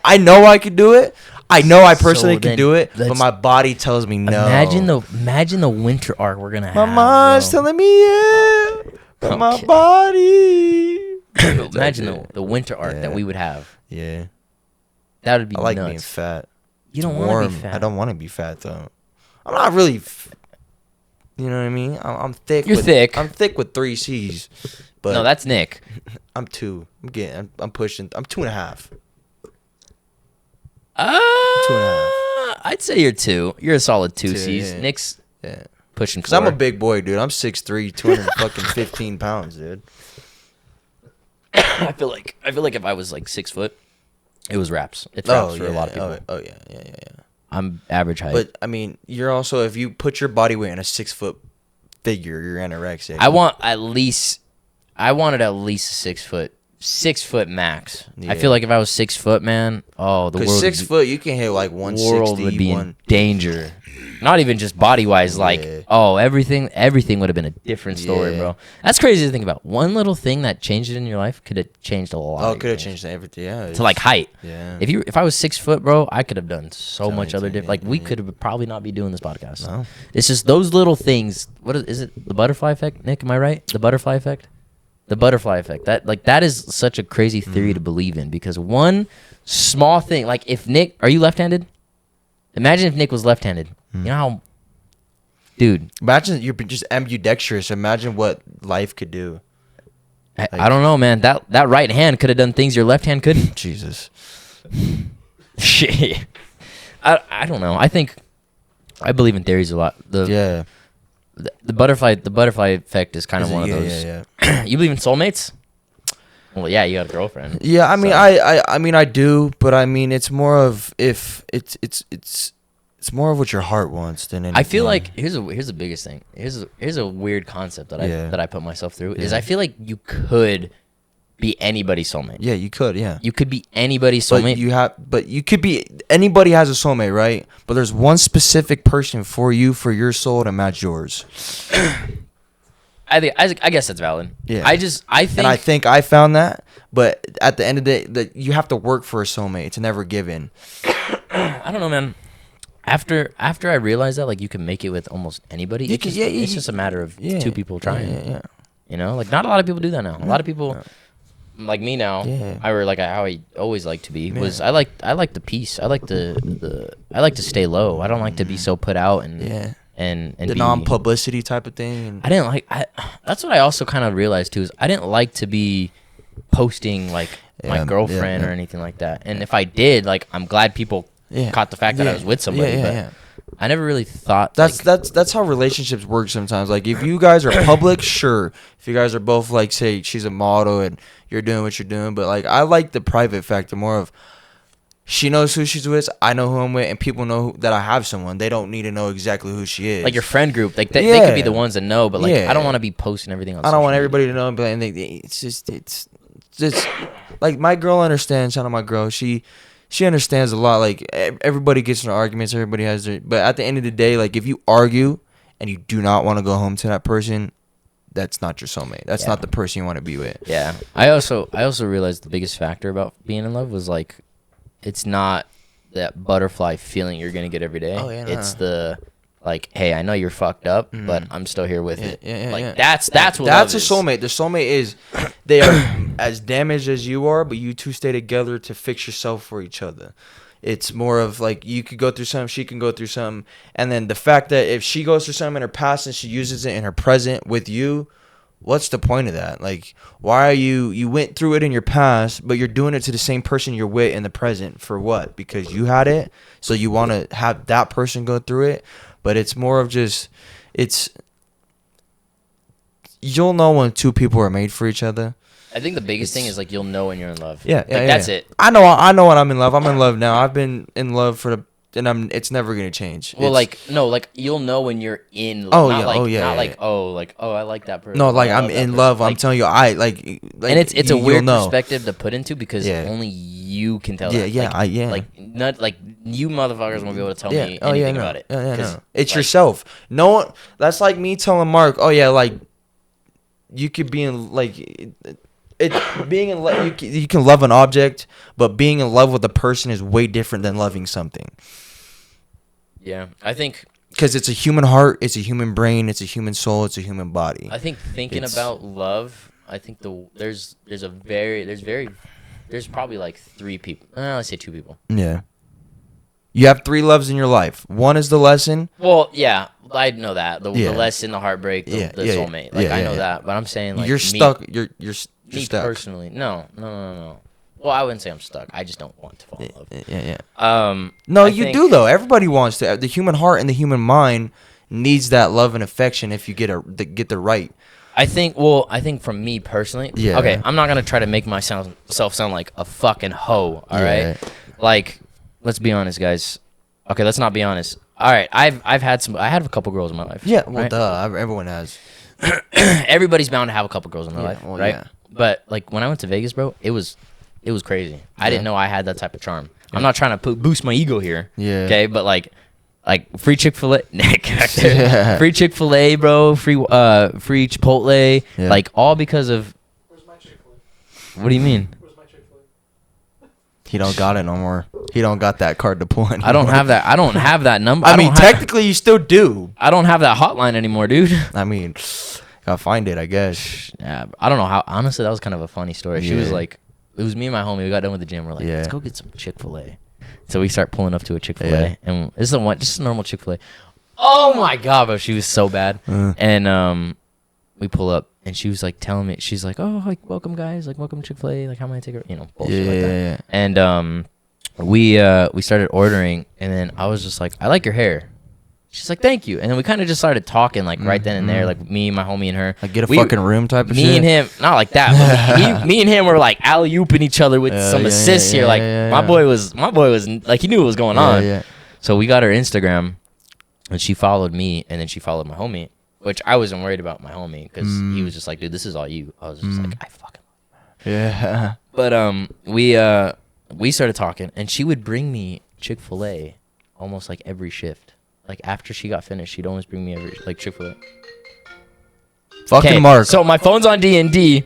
I know I can do it. I know I personally So can then do it, but let's- my body tells me no. Imagine the winter arc we're gonna have. My mind's bro. telling me yeah, but my Okay. body. Imagine the winter arc that Yeah. we would have. Yeah, That would be I like nuts. being fat. You don't It's want to warm. be fat. I don't want to be fat though. I'm not really. You know what I mean? I'm thick. You're with, thick. I'm thick with 3 C's. But No, that's Nick. I'm 2. I'm pushing. I'm 2.5. Uh, 2.5. I'd say you're 2. You're a solid 2 2, C's. yeah. Nick's Yeah. pushing 4. Cause I'm a big boy, dude. I'm 6'3", 215 pounds, dude. I feel like if I was like 6 foot, it was raps. It's raps for a lot of people. Oh yeah, yeah. I'm average height. But I mean, you're also, if you put your body weight in a 6 foot figure, you're anorexic. I wanted at least 6 foot max. I Yeah. feel like if I was 6 foot, man, the Cause world 6 would foot, you can hit like be, 160. world would be in one. danger. Not even just body wise, like Yeah. everything would have been a different story, Yeah. bro. That's crazy to think about. One little thing that changed it in your life could have changed a lot. Oh, of it could have things. changed everything. Yeah. To like height. Yeah. If I was 6 foot, bro, I could have done so much Telling other you, different. Like we could have probably not be doing this podcast. No. It's just those little things. What is it? The butterfly effect, Nick? Am I right? The butterfly effect. The butterfly effect. That is such a crazy theory to believe in because one small thing, like if Nick, are you left-handed? Imagine if Nick was left-handed. You know how, dude. Imagine you're just ambidextrous. Imagine what life could do. I don't know, man. That right hand could have done things your left hand couldn't. Jesus. Shit. I don't know. I believe in theories a lot. Yeah. The butterfly effect is kind of one of those. Yeah. You believe in soulmates? Well, yeah, you got a girlfriend. Yeah, I mean, So- I mean, I do, but I mean, it's more of if it's more of what your heart wants than anything. I feel like here's the biggest thing. Here's a weird concept that I put myself through is Yeah. I feel like you could be anybody's soulmate. Yeah, you could, yeah. You could be anybody's But soulmate. but you could be, anybody has a soulmate, right? But there's one specific person for your soul to match yours. I guess that's valid. Yeah. I And I think I found that, but at the end of the day, that you have to work for a soulmate. It's never given. I don't know, man. After I realized that, like, you can make it with almost anybody. It's just a matter of two people trying. Yeah. You know, like not a lot of people do that now. A lot of people, like me now, Yeah. how I always like to be was I like the peace. I like I like to stay low. I don't like to be so put out and Yeah. and The be, non-publicity type of thing. And I didn't like. That's what I also kind of realized too. Is I didn't like to be posting like my girlfriend or anything like that. And if I did, like, I'm glad people caught the fact that I was with somebody. But I never really thought that's how relationships work sometimes. Like, if you guys are public, sure. If you guys are both, like, say she's a model and you're doing what you're doing, but like, I like the private factor more of she knows who she's with, I know who I'm with, and people know that I have someone. They don't need to know exactly who she is. like your friend group. Like they could be the ones that know, but like I don't want to be posting everything on. I don't want social everybody to know, but it's just like, my girl understands. Shout out my girl. She understands a lot. Like, everybody gets in arguments. Everybody has their. But at the end of the day, like, if you argue and you do not want to go home to that person, that's not your soulmate. That's not the person you want to be with. Yeah. I also realized the biggest factor about being in love was like, it's not that butterfly feeling you're gonna get every day. Oh, yeah, It's the like, hey, I know you're fucked up, but I'm still here with it. Yeah, like that's what that's love a soulmate. The soulmate is they are as damaged as you are, but you two stay together to fix yourself for each other. It's more of like, you could go through something, she can go through something, and then the fact that if she goes through something in her past and she uses it in her present with you, what's the point of that? Like, why are you went through it in your past, but you're doing it to the same person you're with in the present for what? Because you had it, so you want to have that person go through it. But it's more of just, you'll know when two people are made for each other. I think the biggest thing is like you'll know when you're in love. Yeah, Like, that's it. I know when I'm in love. I'm in love now. I've been in love and it's never gonna change. Well, It's- like you'll know when you're in love. Oh, not yeah, like, oh, yeah, not yeah, like I like that person. no, like I I'm love that in person. love. I'm Like, telling you, like and it's a you'll weird know. perspective to put into because Yeah. only you can tell. Yeah, that. yeah, Like, like not like you motherfuckers won't be able to tell me Oh, anything no. about it. Yeah, 'Cause, no. It's like, yourself. No one. That's like me telling Mark, oh yeah, like you could be in like it being in love. You can love an object, but being in love with a person is way different than loving something. Yeah, I think Because it's a human heart, it's a human brain, it's a human soul, it's a human body. thinking It's- about love. I think there's probably like 3 people. Let's say 2 people. Yeah. You have 3 loves in your life. One is the lesson. Well, yeah, I know that the Yeah. lesson, the heartbreak, the soulmate. Like I know that, but I'm saying like you're me, stuck. You're Me stuck. personally, no. Well, I wouldn't say I'm stuck. I just don't want to fall in love. Yeah. No, No, you do though. Everybody wants to. The human heart and the human mind needs that love and affection if you get the right. I think from me personally, Yeah. okay, I'm not gonna try to make myself sound like a fucking hoe. All right, like let's be honest, guys. Okay, let's not be honest. All right, I had a couple girls in my life. Yeah, well, right? duh. Everyone has. Everybody's bound to have a couple girls in their life, well, right? yeah. But like when I went to Vegas, bro, it was crazy. I didn't know I had that type of charm. I'm not trying to boost my ego here. Yeah. Okay, but like free Chick-fil-A, Yeah. free Chick-fil-A, bro, free Chipotle, Yeah. like all because of. Where's my Chick-fil-A? What do you mean? Where's my Chick-fil-A? He don't got it no more. He don't got that card to pull anymore. I don't have that. I don't have that number. I mean, don't have- technically, you still do. I don't have that hotline anymore, dude. I mean, gotta find it, I guess. Yeah, I don't know how. Honestly, that was kind of a funny story. She was Yeah. like, it was me and my homie. We got done with the gym. We're like, Yeah. let's go get some Chick-fil-A. So we start pulling up to a Chick-fil-A, Yeah. and this is just a normal Chick-fil-A. Oh my god, bro, she was so bad. And we pull up, and she was like telling me, she's like, oh, like welcome guys, like welcome to Chick-fil-A, like how may I take her, bullshit like that. Yeah. And we started ordering, and then I was just like, I like your hair. She's like, thank you. And then we kind of just started talking like right then and there, like me, my homie, and her. Like, get a fucking room type of shit. Me and him, not like that. But me and him were like alley-ooping each other with some yeah, assists yeah, here. Like yeah, my yeah. boy was like he knew what was going on. Yeah. So we got her Instagram, and she followed me, and then she followed my homie, which I wasn't worried about my homie because he was just like, dude, this is all you. I was just like, I fucking. Yeah. But we started talking, and she would bring me Chick-fil-A almost like every shift. Like after she got finished, she'd always bring me every like Chick-fil-A. Fucking Mark. So my phone's on D&D.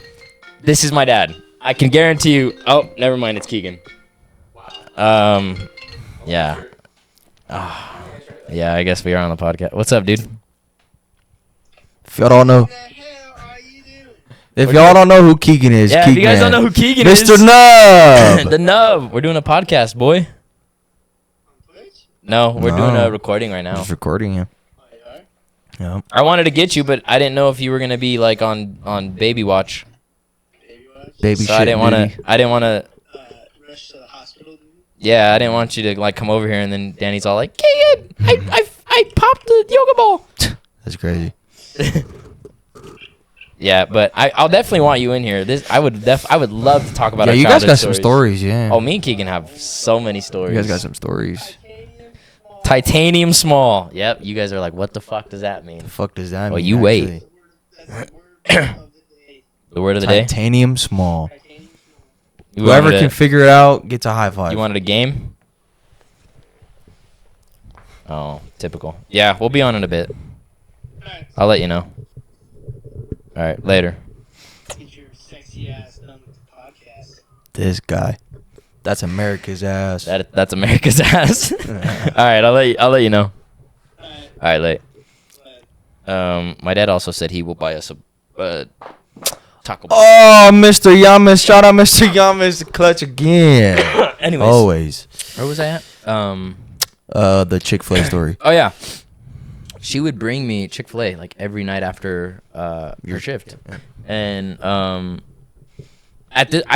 This is my dad. I can guarantee you. Oh, never mind. It's Keegan. Yeah. Yeah, I guess we are on the podcast. What's up, dude? If y'all don't know, What the hell are you doing? if y'all don't know who Keegan is, Yeah, if you guys don't know who Keegan is, Mr. Nub. the Nub. We're doing a podcast, boy. On Twitch? No, we're doing No. a recording right now. Just recording him. Oh, you are? Yeah. I wanted to get you, but I didn't know if you were gonna be like on baby watch. Baby watch? Baby So shit. I didn't want duty. to. I didn't want to. Rush to the hospital, dude? Yeah, I didn't want you to like come over here and then Danny's all like, Keegan, I popped the yoga ball. That's crazy. Yeah, but I'll definitely want you in here. I would love to talk about. Yeah, our you guys childhood got some stories, yeah. Oh, me and Keegan have so many stories. You guys got some stories. Titanium small. Yep, you guys are like, what the fuck does that mean? The fuck does that Well, mean? you wait. actually? That's the word of the day. The word of the day. Titanium small. Titanium small. You Whoever wanted can a- figure it out gets a high five. You wanted a game? Oh, typical. Yeah, we'll be on in a bit. Alright, I'll let you know. All right, later. get your sexy ass done with the podcast. This guy. That's America's ass. That's America's ass. All right, I'll let you know. Alright, All right, late. but My dad also said he will buy us a Taco Bell. Oh, Mr. Yamas. Shout out Mr. Yamas. Clutch again. Anyways, Always. where was I at? The Chick-fil-A story. Oh yeah, she would bring me Chick-fil-A like every night after your shift, and I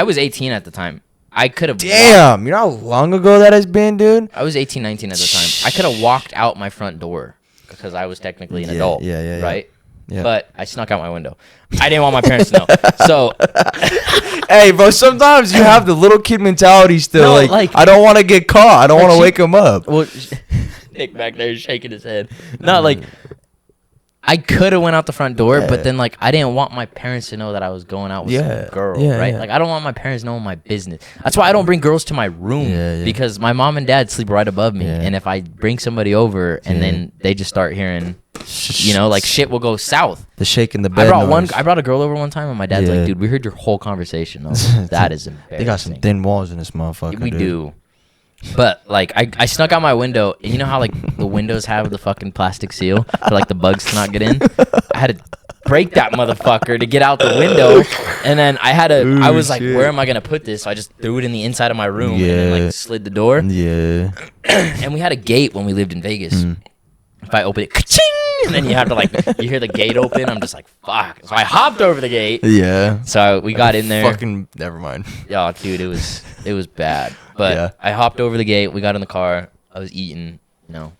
was 18 at the time. I could have. Damn. You know how long ago that has been, dude? I was 18, 19 at the time. I could have walked out my front door because I was technically an Yeah, adult. yeah. Right. Yeah. But I snuck out my window. I didn't want my parents to know. So, hey, bro, sometimes you have the little kid mentality still. No, like, I don't want to get caught. I don't want to wake him up. well, Nick back there is shaking his head. Not like I could have went out the front door, but then like I didn't want my parents to know that I was going out with some girl, right? Like I don't want my parents knowing my business. That's why I don't bring girls to my room because my mom and dad sleep right above me, and if I bring somebody over and then they just start hearing, you know, like shit will go south. The shake in the bed. I brought a girl over one time, and my dad's like, "Dude, we heard your whole conversation." I was like, that is embarrassing. They got some thin walls in this motherfucker. We do. But like I snuck out my window, and you know how like the windows have the fucking plastic seal for like the bugs to not get in. I had to break that motherfucker to get out the window, and then I was like, where am I gonna put this? So I just threw it in the inside of my room and then like slid the door. Yeah. And we had a gate when we lived in Vegas. If I open it, ka-ching! And then you have to like you hear the gate open. I'm just like fuck. So I hopped over the gate. Yeah. So we got in there. Fucking never mind. Oh, dude, it was bad. But I hopped over the gate. We got in the car. I was eating. You know,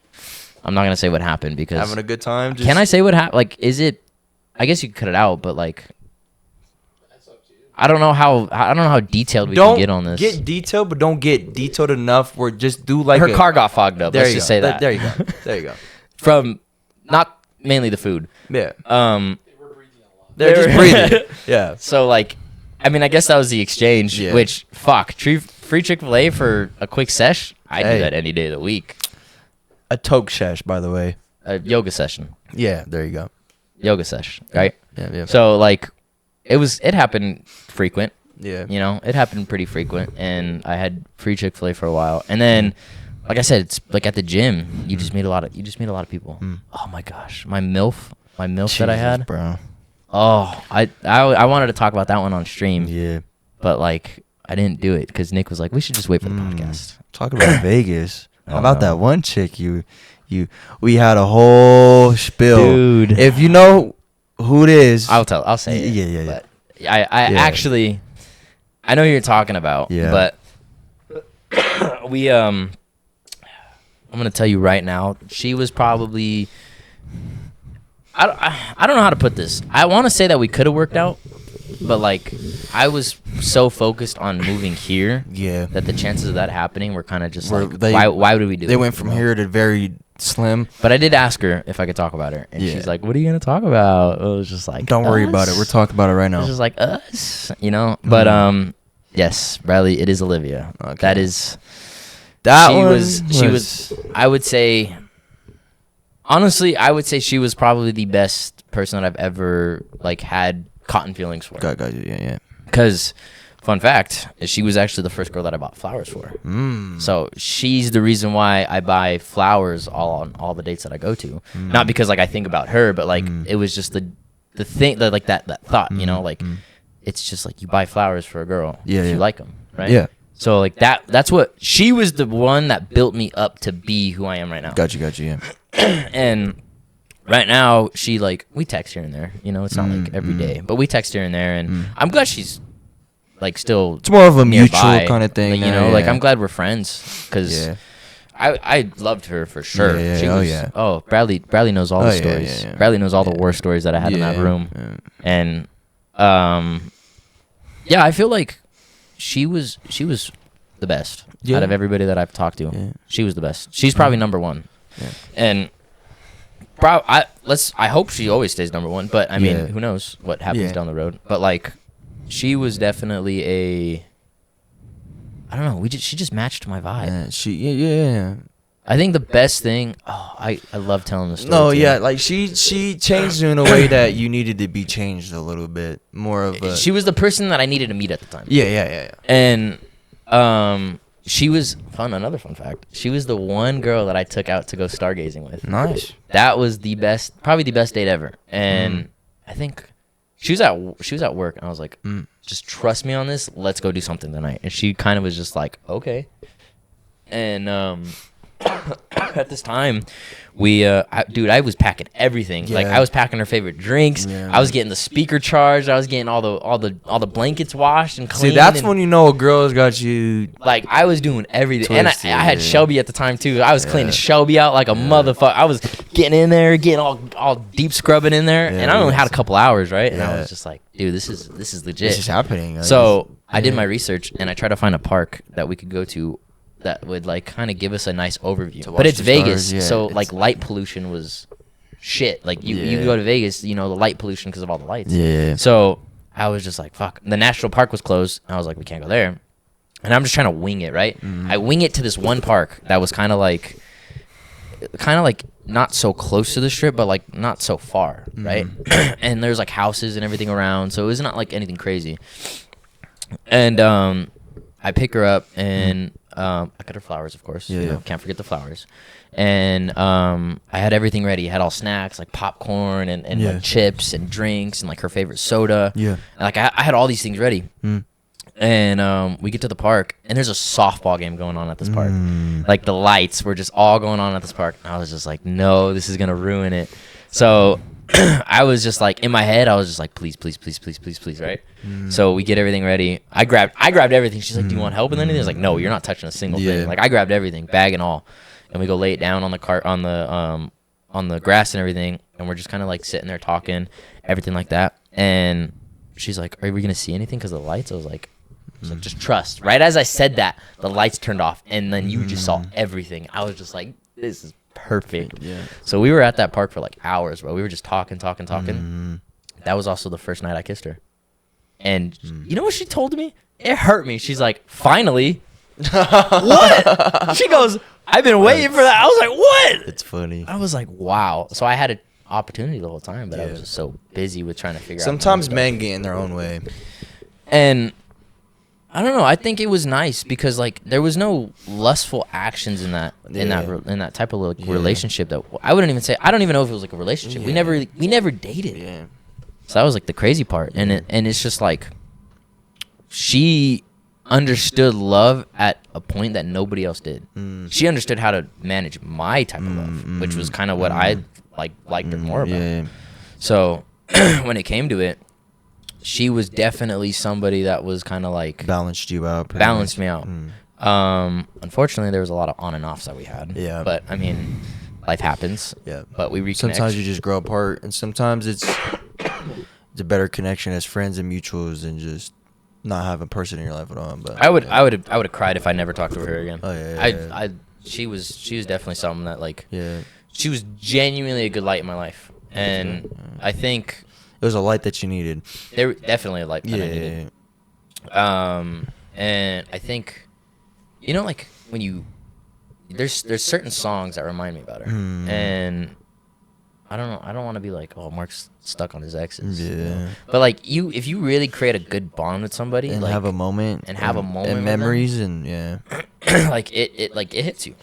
I'm not gonna say what happened because having a good time. Can I say what happened? Like, is it? I guess you could cut it out, but like, I don't know how detailed we can get on this. Get detailed, but don't get detailed enough. Where just do like her car got fogged up. Let's just say that. There you go. There you go. From not mainly the food. Yeah. They were breathing a lot. They're just breathing. Yeah. So like, I mean, I guess that was the exchange. Yeah. Which free Chick-fil-A for a quick sesh. I do that any day of the week. A toke shesh, by the way. A yoga session. Yeah. There you go. Yoga sesh, right? Yeah. So like, it happened frequent. Yeah. You know, it happened pretty frequent, and I had free Chick-fil-A for a while, and then, like I said, it's like at the gym, you just meet a lot of people. Oh my gosh, my MILF that I had, bro. Oh, I wanted to talk about that one on stream. Yeah. But like I didn't do it because Nick was like, we should just wait for the podcast. Talk about Vegas. How about that one chick we had a whole spill. Dude. If you know who it is, I'll say it. Yeah. But I actually I know who you're talking about. Yeah. But we I'm gonna tell you right now, she was probably I don't know how to put this. I want to say that we could have worked out, but like I was so focused on moving here that the chances of that happening were kind of just why would we do it? They went from here to very slim. But I did ask her if I could talk about her, and she's like, "What are you gonna talk about?" It was just like, "Don't worry about it. We're talking about it right now." It was just like us, you know. But yes, Bradley, it is Olivia. Okay. That is. She was. I would say. Honestly, I would say she was probably the best person that I've ever like had cotton feelings for. Got you, yeah. Because, fun fact, is she was actually the first girl that I bought flowers for. So she's the reason why I buy flowers on all the dates that I go to. Not because like I think about her, but like it was just the thing that like that thought, you know, like it's just like you buy flowers for a girl if you like them, right? Yeah. So like that's what she was the one that built me up to be who I am right now. Got you, yeah. And right now she like we text here and there, you know, it's not like every day, but we text here and there, and I'm glad she's like still it's more of a nearby, mutual kind of thing, like, you know, like I'm glad we're friends because I loved her for sure. Bradley knows all the stories. Bradley knows all the war stories that I had in that room. And I feel like she was the best out of everybody that I've talked to. She was the best. She's probably number one. And I hope she always stays number one, but I mean, who knows what happens down the road. But like she was definitely I don't know, she just matched my vibe. I think the best thing, I love telling the story. No, like she changed you in a way that you needed to be changed a little bit more of a. She was the person that I needed to meet at the time. Yeah. And she was another fun fact. She was the one girl that I took out to go stargazing with. Nice. That was probably the best date ever. And I think she was at work, and I was like, just trust me on this. Let's go do something tonight. And she kind of was just like, okay. And at this time, I was packing everything. Like I was packing her favorite drinks. I was getting the speaker charged. I was getting all the blankets washed and cleaned. See, that's when you know a girl's got you. Like I was doing everything, twisted, and I had Shelby at the time too. I was cleaning Shelby out like a motherfucker. I was getting in there, getting all deep scrubbing in there, and I only had a couple hours, right? And I Yeah. was just like, dude, this is legit. This is happening. Like, So I did my research and I tried to find a park that we could go to that would like kind of give us a nice overview. watch But it's the Vegas, stars, yeah, so it's- like light pollution was shit. Like you Yeah. go to Vegas, you know, the light pollution because of all the lights. Yeah. So I was just like, fuck. The national park was closed. I was like, we can't go there. And I'm just trying to wing it, right? I wing it to this one park that was kind of like not so close to the strip, but like not so far, right? And there's like houses and everything around, so it's not like anything crazy. And I pick her up and I got her flowers, of course. Yeah, You know, yeah. can't forget the flowers. And I had everything ready. I had all snacks like popcorn and Yeah. like chips and drinks and like her favorite soda. Yeah. And, like I had all these things ready. And we get to the park and there's a softball game going on at this park. Like the lights were just all going on at this park. And I was just like, no, this is gonna ruin it. So I was just like in my head, I was just like, please, please, please, please, please, please, right? So we get everything ready. I grabbed everything. She's like, do you want help with anything? I was like, no, you're not touching a single Yeah. thing. Like I grabbed everything, bag and all. And we go lay it down on the cart on the grass and everything, and we're just kind of like sitting there talking, everything like that. And she's like, "Are we gonna see anything because of the lights?" I was like, "Just trust." Right as I said that, the lights turned off, and then you just saw everything. I was just like, "This is perfect." Yeah. So we were at that park for like hours, bro. We were just talking. That was also the first night I kissed her, and you know what she told me? It hurt me. She's like, "Finally." What? She goes, I've been waiting for that. I was like, what? It's funny. I was like, wow. So I had an opportunity the whole time, but I was Yeah. just so busy with trying to figure Sometimes out. men get in their own way. And I don't know. I think it was nice because like there was no lustful actions in that in that type of like, relationship. That I wouldn't even say. I don't even know if it was like a relationship. We never dated. Yeah. So that was like the crazy part, and it's just like she understood love at a point that nobody else did. She understood how to manage my type of love, which was kind of what I liked her more about. Yeah. So when it came to it, she was definitely somebody that was kind of like Balanced you out. pretty balanced much. me out. Unfortunately, there was a lot of on and offs that we had. Yeah. But I mean, life happens. Yeah. But we reconnect. Sometimes you just grow apart, and sometimes it's a better connection as friends and mutuals than just not have a person in your life at all. But I would have cried if I never talked to her again. Oh, yeah. She was definitely something that like yeah, she was genuinely a good light in my life, and I think it was a light that you needed. there definitely a light that I Yeah. needed. And I think, you know, like when you there's certain songs that remind me about her, and I don't know. I don't want to be like, oh, Mark's stuck on his exes. Yeah. you know? But like if you really create a good bond with somebody, And like, have a moment. and have a moment And with them. memories and yeah. like it hits you.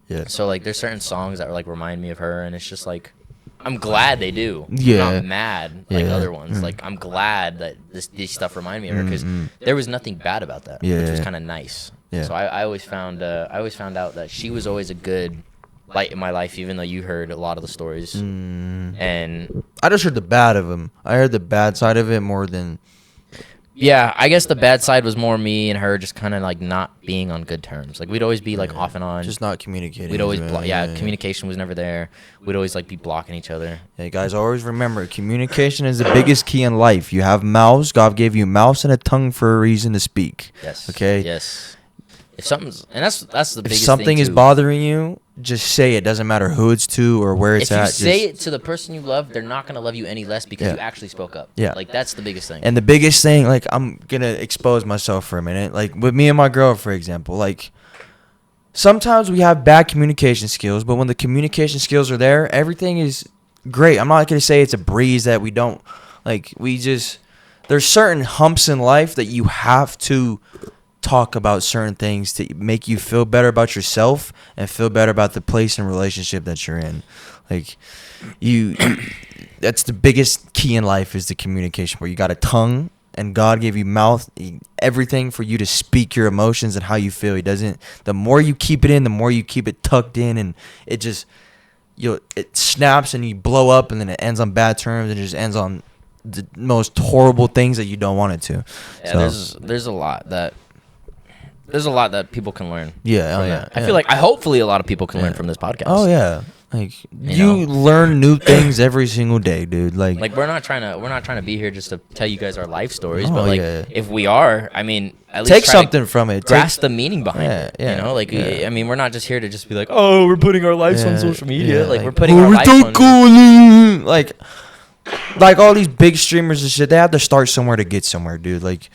Yeah. So like there's certain songs that like remind me of her, and it's just like I'm glad they do. Yeah. I'm not mad like Yeah. other ones. Like I'm glad that this stuff remind me of her because there was nothing bad about that, which was Yeah. kind of nice. Yeah. So I always found out that she was always a good light in my life, even though you heard a lot of the stories. And I just heard the bad of him. I heard the bad side of it more than. yeah, I guess the bad side was more me and her just kind of like not being on good terms. Like we'd always be like off and on. Just not communicating. We'd always yeah. communication was never there. We'd always like be blocking each other. Hey guys, always remember communication is the biggest key in life. You have mouths. God gave you mouths and a tongue for a reason to speak. Yes. Okay. Yes. If something's and that's the If biggest something thing is too. bothering you, just say it. Doesn't matter who it's to or where it's If you at. say just- it to the person you love, they're not gonna love you any less because Yeah. you actually spoke up. Yeah. Like that's the biggest thing. And the biggest thing, like, I'm gonna expose myself for a minute. Like with me and my girl, for example, like sometimes we have bad communication skills, but when the communication skills are there, everything is great. I'm not gonna say it's a breeze that we don't like. We just there's certain humps in life that you have to talk about certain things to make you feel better about yourself and feel better about the place and relationship that you're in. Like you that's the biggest key in life is the communication where you got a tongue and God gave you mouth, everything for you to speak your emotions and how you feel. He doesn't, the more you keep it in, the more you keep it tucked in, and it just, it snaps and you blow up, and then it ends on bad terms and it just ends on the most horrible things that you don't want it to. Yeah, there's a lot that people can learn. Yeah, from oh, that. yeah. I feel like hopefully a lot of people can learn from this podcast. Oh yeah, Like You know? learn new things every single day, dude. Like we're not trying to be here just to tell you guys our life stories, Oh, but like yeah. if we are, I mean, at least take try to something from it. grasp the meaning behind it. Yeah, You know, like yeah. I mean, we're not just here to just be like, oh, we're putting our lives on Yeah, social media. yeah, Like we're putting our we're lives so on. cool. Like all these big streamers and shit, they have to start somewhere to get somewhere, dude. Like,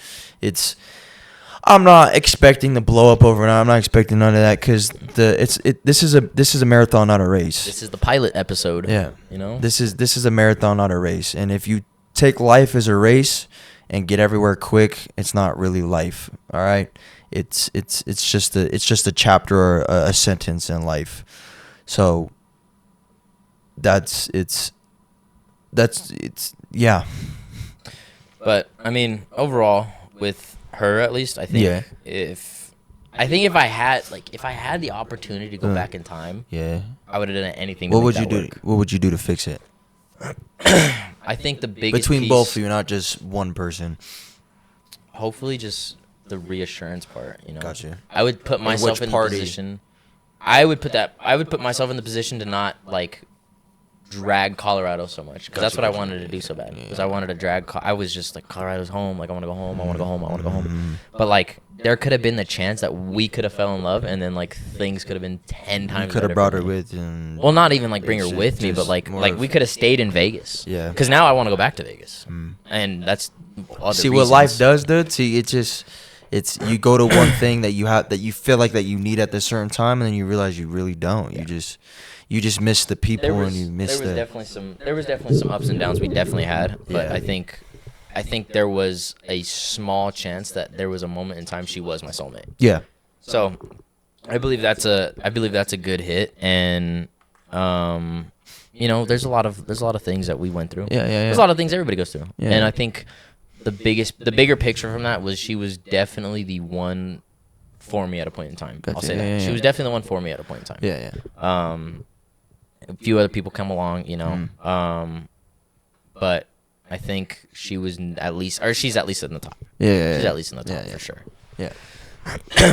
I'm not expecting to blow up overnight. I'm not expecting none of that because this is a marathon, not a race. This is the pilot episode. Yeah, You know. this is a marathon, not a race. And if you take life as a race and get everywhere quick, it's not really life. All right, it's just a chapter or a sentence in life. So that's yeah. But I mean, overall, with her at least, I think Yeah. if I had the opportunity to go back in time, Yeah. I would have done anything. To What make would that you do? work. What would you do to fix it? I think the biggest Between piece, both of you, not just one person. hopefully, just the reassurance part. You know, Gotcha. I would put myself which in the party? position. I would put myself in the position to not like drag Colorado so much because that's what I wanted to do so bad. Because I wanted to drag. I was just like, Colorado's home. Like I want to go home. I want to go home. I want to go home. But like there could have been the chance that we could have fell in love, and then like things could have been 10 times. You could better have brought for her me. with. And Well, not even like bring her It's with me, but just like more of- we could have stayed in Vegas. Yeah. Because now I want to go back to Vegas, and that's other See what life reasons. does, dude. See, it's you go to one thing that you feel like that you need at this certain time, and then you realize you really don't. You just miss the people and you miss there was definitely some ups and downs we definitely had, but Yeah. I think there was a small chance that there was a moment in time she was my soulmate. Yeah. So I believe that's a good hit, and you know, there's a lot of things that we went through. Yeah. There's a lot of things everybody goes through, Yeah. and I think the bigger picture from that was she was definitely the one for me at a point in time. I'll Gotcha. say that Yeah, she yeah. was definitely the one for me at a point in time. Yeah. A few other people come along, you know, but I think she was she's at least in the top. Yeah. She's at least in the top Yeah. for sure. Yeah.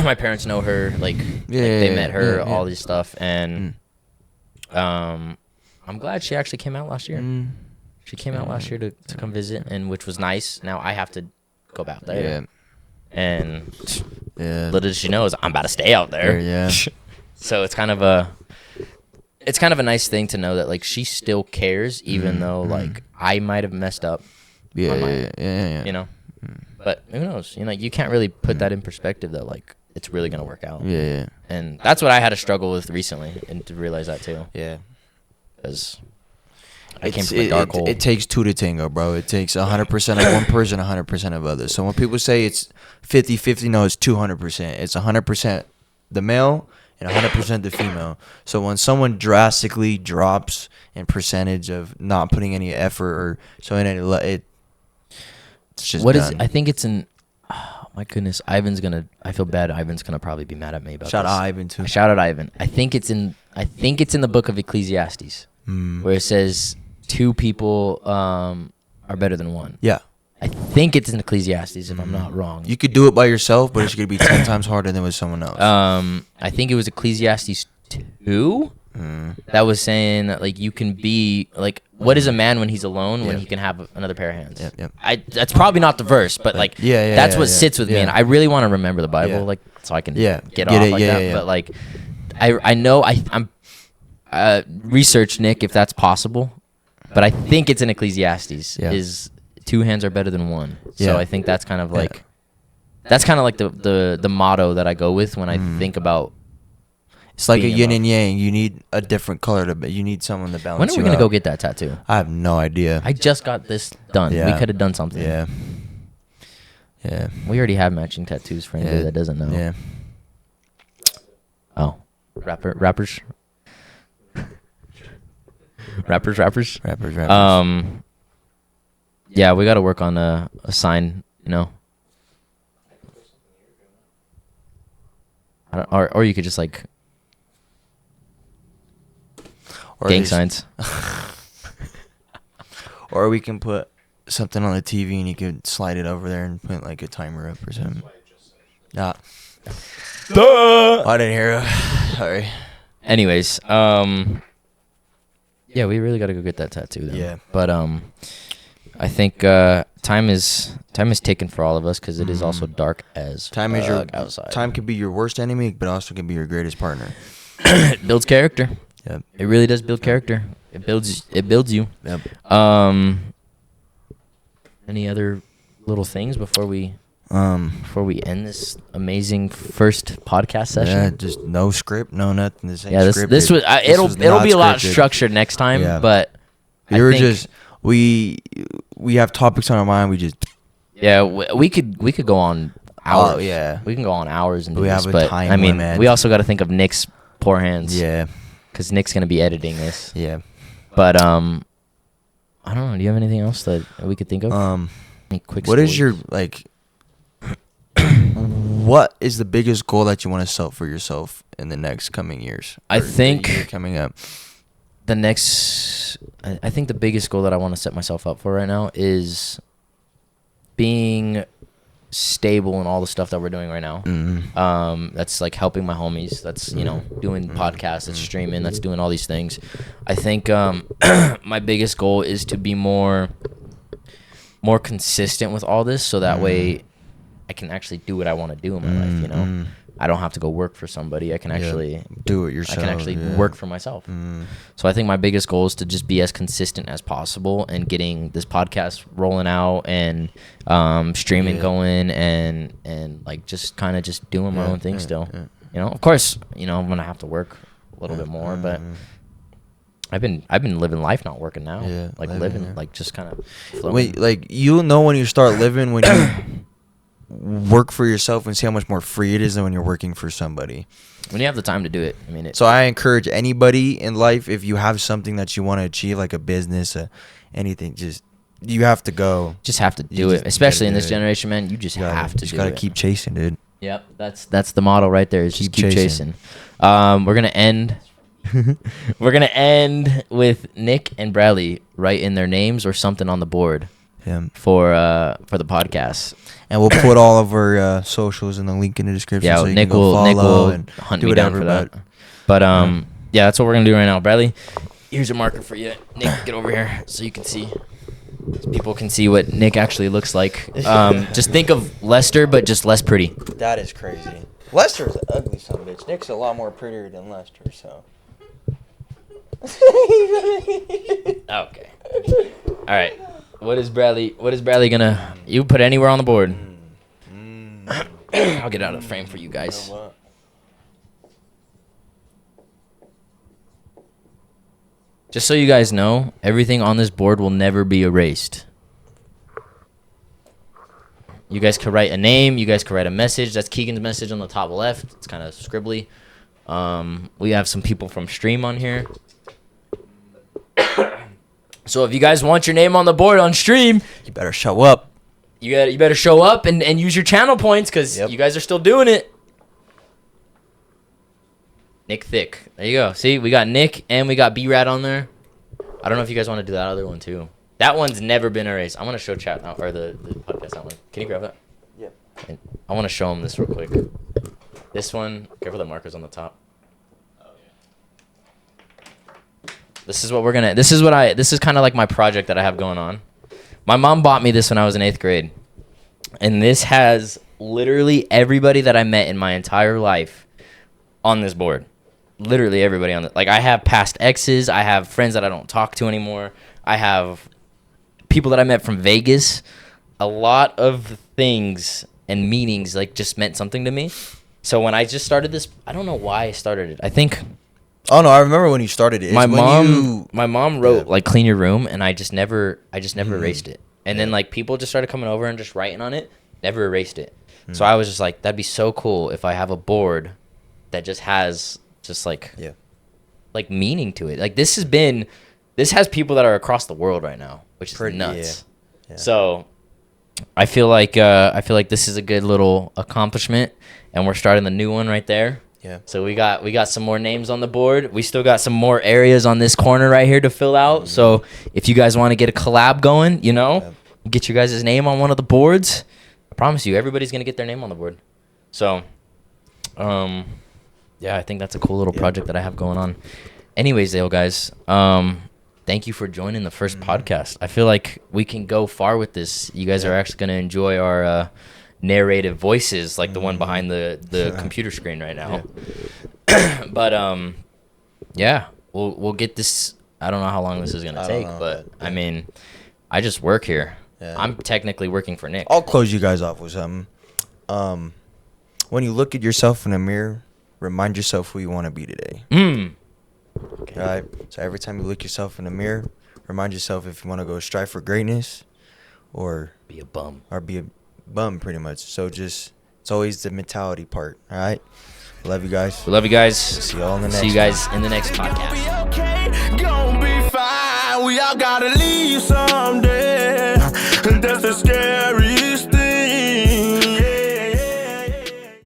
My parents know her, like, Yeah, they met her, yeah. all this stuff, and I'm glad she actually came out last year. She came out last year to come visit, and which was nice. Now I have to go back there, Yeah. and Yeah. little does she know is I'm about to stay out there. Yeah. So it's kind of a nice thing to know that like she still cares, even though like I might have messed up. Yeah. on mine, Yeah. You know, but who knows? You know, you can't really put that in perspective that like it's really gonna work out. Yeah. And that's what I had to struggle with recently, and to realize that too, Yeah. because I came from a dark hole. It takes two to tango, bro. It takes 100% of one person, 100% of others. So when people say it's 50-50, no, it's 200%. It's 100% the male and 100% the female. So when someone drastically drops in percentage of not putting any effort or showing any, it's just What is? done. I think it's in. Oh, my goodness, Ivan's gonna. I feel bad. Ivan's gonna probably be mad at me about Shout this. out Ivan too. Shout out Ivan. I think it's in the book of Ecclesiastes, where it says two people are better than one. Yeah. I think it's in Ecclesiastes, if I'm not wrong. You could do it by yourself, but it's going to be 10 times harder than with someone else. I think it was Ecclesiastes 2 that was saying that like you can be like, what is a man when he's alone when he can have another pair of hands? Yep. That's probably not the verse, but like that's what sits with me, and I really want to remember the Bible, like so I can get off like that. But like I know I'm research Nick if that's possible, but I think it's in Ecclesiastes is 2 hands are better than one. So I think that's kind of like the motto that I go with when I think about. It's like a being in yin love. and yang. You need a different color you need someone to balance. When are we you gonna out. go get that tattoo? I have no idea. I just got this done. Yeah. We could have done something. Yeah. Yeah. We already have matching tattoos for anybody that doesn't know. Yeah. Oh, rappers. Rappers. Yeah, we got to work on a sign. You know. Or you could just like Or gang just- signs. Or we can put something on the TV and you could slide it over there and put like a timer up or something. Nah. I didn't hear it. Sorry. Anyways, Yeah, we really got to go get that tattoo. Then. Yeah. But I think time is taken for all of us because it is also dark as Time is your outside. Time can be your worst enemy, but also can be your greatest partner. It builds character. Yep. It really does build character. It builds you. Yep. Any other little things before we end this amazing first podcast session? Yeah, just no script, no nothing. This ain't This scripted. was it'll was be a not lot scripted. structured next time. Yeah. But I You're think- just we have topics on our mind. We just yeah. We could go on hours. Oh, yeah. we can go on hours and do We this. have a But time I mean, limit. we also got to think of Nick's poor hands. yeah, because Nick's gonna be editing this. yeah. But I don't know. Do you have anything else that we could think of? Any quick What is stories? your like? What is the biggest goal that you want to set for yourself in the next coming years? I Or the think- year coming up. I think the biggest goal that I want to set myself up for right now is being stable in all the stuff that we're doing right now. That's like helping my homies. That's doing podcasts. That's streaming. That's doing all these things. I think my biggest goal is to be more consistent with all this, so that way I can actually do what I want to do in my life. I don't have to go work for somebody. I can actually do it yourself. I can actually work for myself. So I think my biggest goal is to just be as consistent as possible and getting this podcast rolling out and streaming going and like just kind of just doing my own thing still. Of course, I'm gonna have to work a little bit more, but I've been living life not working now. Yeah, like living like just kind of flowing. Wait, like you'll know when you start living when you work for yourself and see how much more free it is than when you're working for somebody. When you have the time to do it. I mean, So I encourage anybody in life, if you have something that you want to achieve, like a business, anything, you have to go. just have to You do just it, especially gotta in do this it. generation, man. You just have to just do gotta it. keep chasing, dude. Yep, that's the motto right there. Is just keep chasing. We're gonna end. We're gonna end with Nick and Bradley writing their names or something on the board for the podcast. And we'll put all of our socials in the link in the description. Yeah, so you Nick can go will follow and hunt do me down whatever, for that. But yeah, that's what we're gonna do right now. Bradley, here's a marker for you. Nick, get over here so you can see. So people can see what Nick actually looks like. Just think of Lester, but just less pretty. That is crazy. Lester's an ugly son of a bitch. Nick's a lot more prettier than Lester, so. Okay. All right. What is Bradley gonna? You put anywhere on the board. I'll get out of the frame for you guys. Just so you guys know, everything on this board will never be erased. You guys could write a name. You guys could write a message. That's Keegan's message on the top left. It's kind of scribbly. We have some people from stream on here. So if you guys want your name on the board on stream, You better show up. you better show up and use your channel points because you guys are still doing it. Nick Thick. There you go. See, we got Nick and we got B-Rat on there. I don't know if you guys want to do that other one too. That one's never been erased. I want to show chat now, or the podcast that one. Can you grab that? Yeah. And I want to show them this real quick. This one, careful the marker's on the top. This is what we're gonna. This is kind of like my project that I have going on. My mom bought me this when I was in 8th grade, and this has literally everybody that I met in my entire life on this board. Literally everybody on it. Like I have past exes. I have friends that I don't talk to anymore. I have people that I met from Vegas. A lot of things and meetings like just meant something to me. So when I just started this, I don't know why I started it. I think. Oh no, I remember when you started it. It's My when mom wrote like clean your room, and I just never erased it. And then like people just started coming over and just writing on it, never erased it. So I was just like, that'd be so cool if I have a board that just has just like meaning to it. Like this has people that are across the world right now, which is nuts. Yeah. So I feel like this is a good little accomplishment, and we're starting the new one right there. Yeah. So we got some more names on the board. We still got some more areas on this corner right here to fill out. So if you guys want to get a collab going, get your guys' name on one of the boards. I promise you, everybody's gonna get their name on the board. So, yeah, I think that's a cool little project that I have going on. Anyways, though, guys, thank you for joining the first podcast. I feel like we can go far with this. You guys are actually going to enjoy our narrative voices, like the one behind the computer screen right now. But yeah, we'll get this. I don't know how long this is going to take, but I mean, I just work here. Yeah. I'm technically working for Nick. I'll close you guys off with something. When you look at yourself in the mirror, remind yourself who you want to be today. Okay. All right. So every time you look yourself in the mirror, remind yourself if you want to go strive for greatness, or be a bum. Or be a bum, pretty much. So just it's always the mentality part. All right. Love you guys. We love you guys. See y'all in the next. See you guys in the next podcast. We all gotta leave